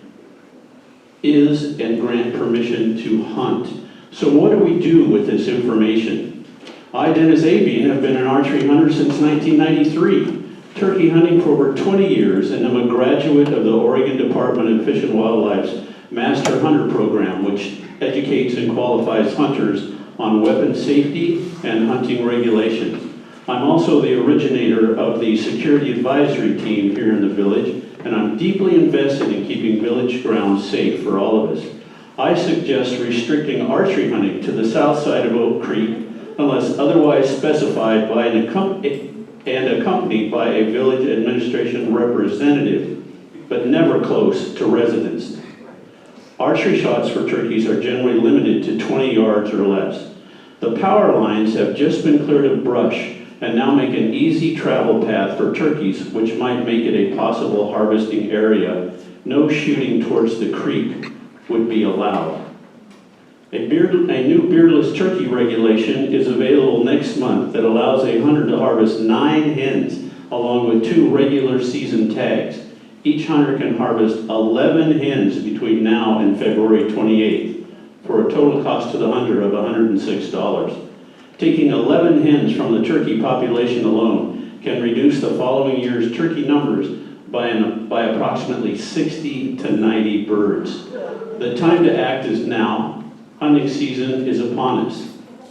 is and grant permission to hunt. So what do we do with this information? I, Dennis Abian, have been an archery hunter since 1993, turkey hunting for over 20 years, and I'm a graduate of the Oregon Department of Fish and Wildlife's Master Hunter Program, which educates and qualifies hunters on weapon safety and hunting regulations. I'm also the originator of the security advisory team here in the village, and I'm deeply invested in keeping village grounds safe for all of us. I suggest restricting archery hunting to the south side of Oak Creek unless otherwise specified by and accompanied by a village administration representative, but never close to residents. Archery shots for turkeys are generally limited to 20 yards or less. The power lines have just been cleared of brush and now make an easy travel path for turkeys, which might make it a possible harvesting area. No shooting towards the creek would be allowed. A new beardless turkey regulation is available next month that allows a hunter to harvest 9 hens along with 2 regular season tags. Each hunter can harvest 11 hens between now and February 28th for a total cost to the hunter of $106. Taking 11 hens from the turkey population alone can reduce the following year's turkey numbers by approximately 60 to 90 birds. The time to act is now. Hunting season is upon us.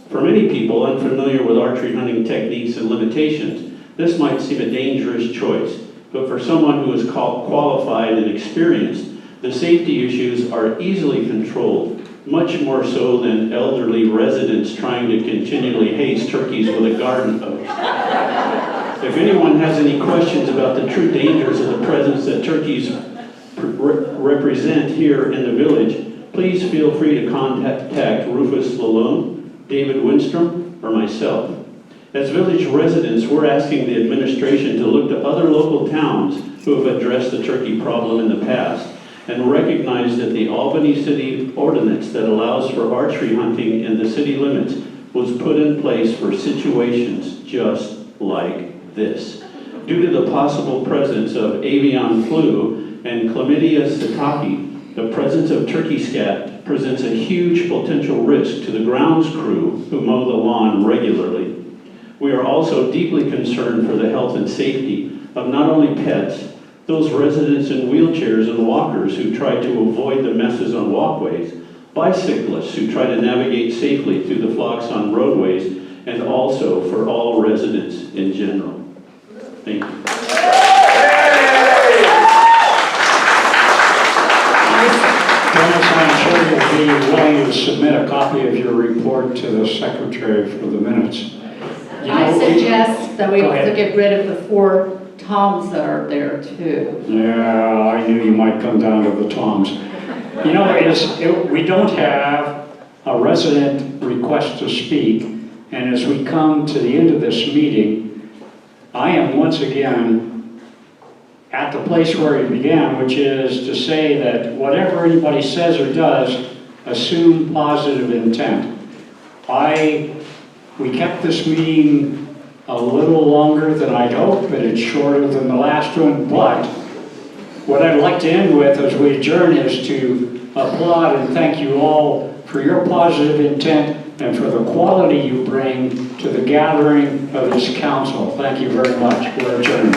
For many people unfamiliar with archery hunting techniques and limitations, this might seem a dangerous choice, but for someone who is qualified and experienced, the safety issues are easily controlled, much more so than elderly residents trying to continually haze turkeys with a garden hose. If anyone has any questions about the true dangers of the presence that turkeys represent here in the village, please feel free to contact Rufus Lalone, David Winstrom, or myself. As village residents, we're asking the administration to look to other local towns who have addressed the turkey problem in the past and recognize that the Albany City Ordinance that allows for archery hunting in the city limits was put in place for situations just like this. Due to the possible presence of avian flu and chlamydia psittaci, the presence of turkey scat presents a huge potential risk to the grounds crew who mow the lawn regularly. We are also deeply concerned for the health and safety of not only pets, those residents in wheelchairs and walkers who try to avoid the messes on walkways, bicyclists who try to navigate safely through the flocks on roadways, and also for all residents in general. Thank you. Dennis, I'm sure you'll be willing to submit a copy of your report to the secretary for the minutes. I suggest that we also get rid of the 4 toms that are there too. Yeah, I knew you might come down to the toms. You know, we don't have a resident request to speak, and as we come to the end of this meeting, I am once again at the place where it began, which is to say that whatever anybody says or does, assume positive intent. We kept this meeting a little longer than I'd hoped, but it's shorter than the last one. But what I'd like to end with as we adjourn is to applaud and thank you all for your positive intent and for the quality you bring to the gathering of this council. Thank you very much. We're adjourned.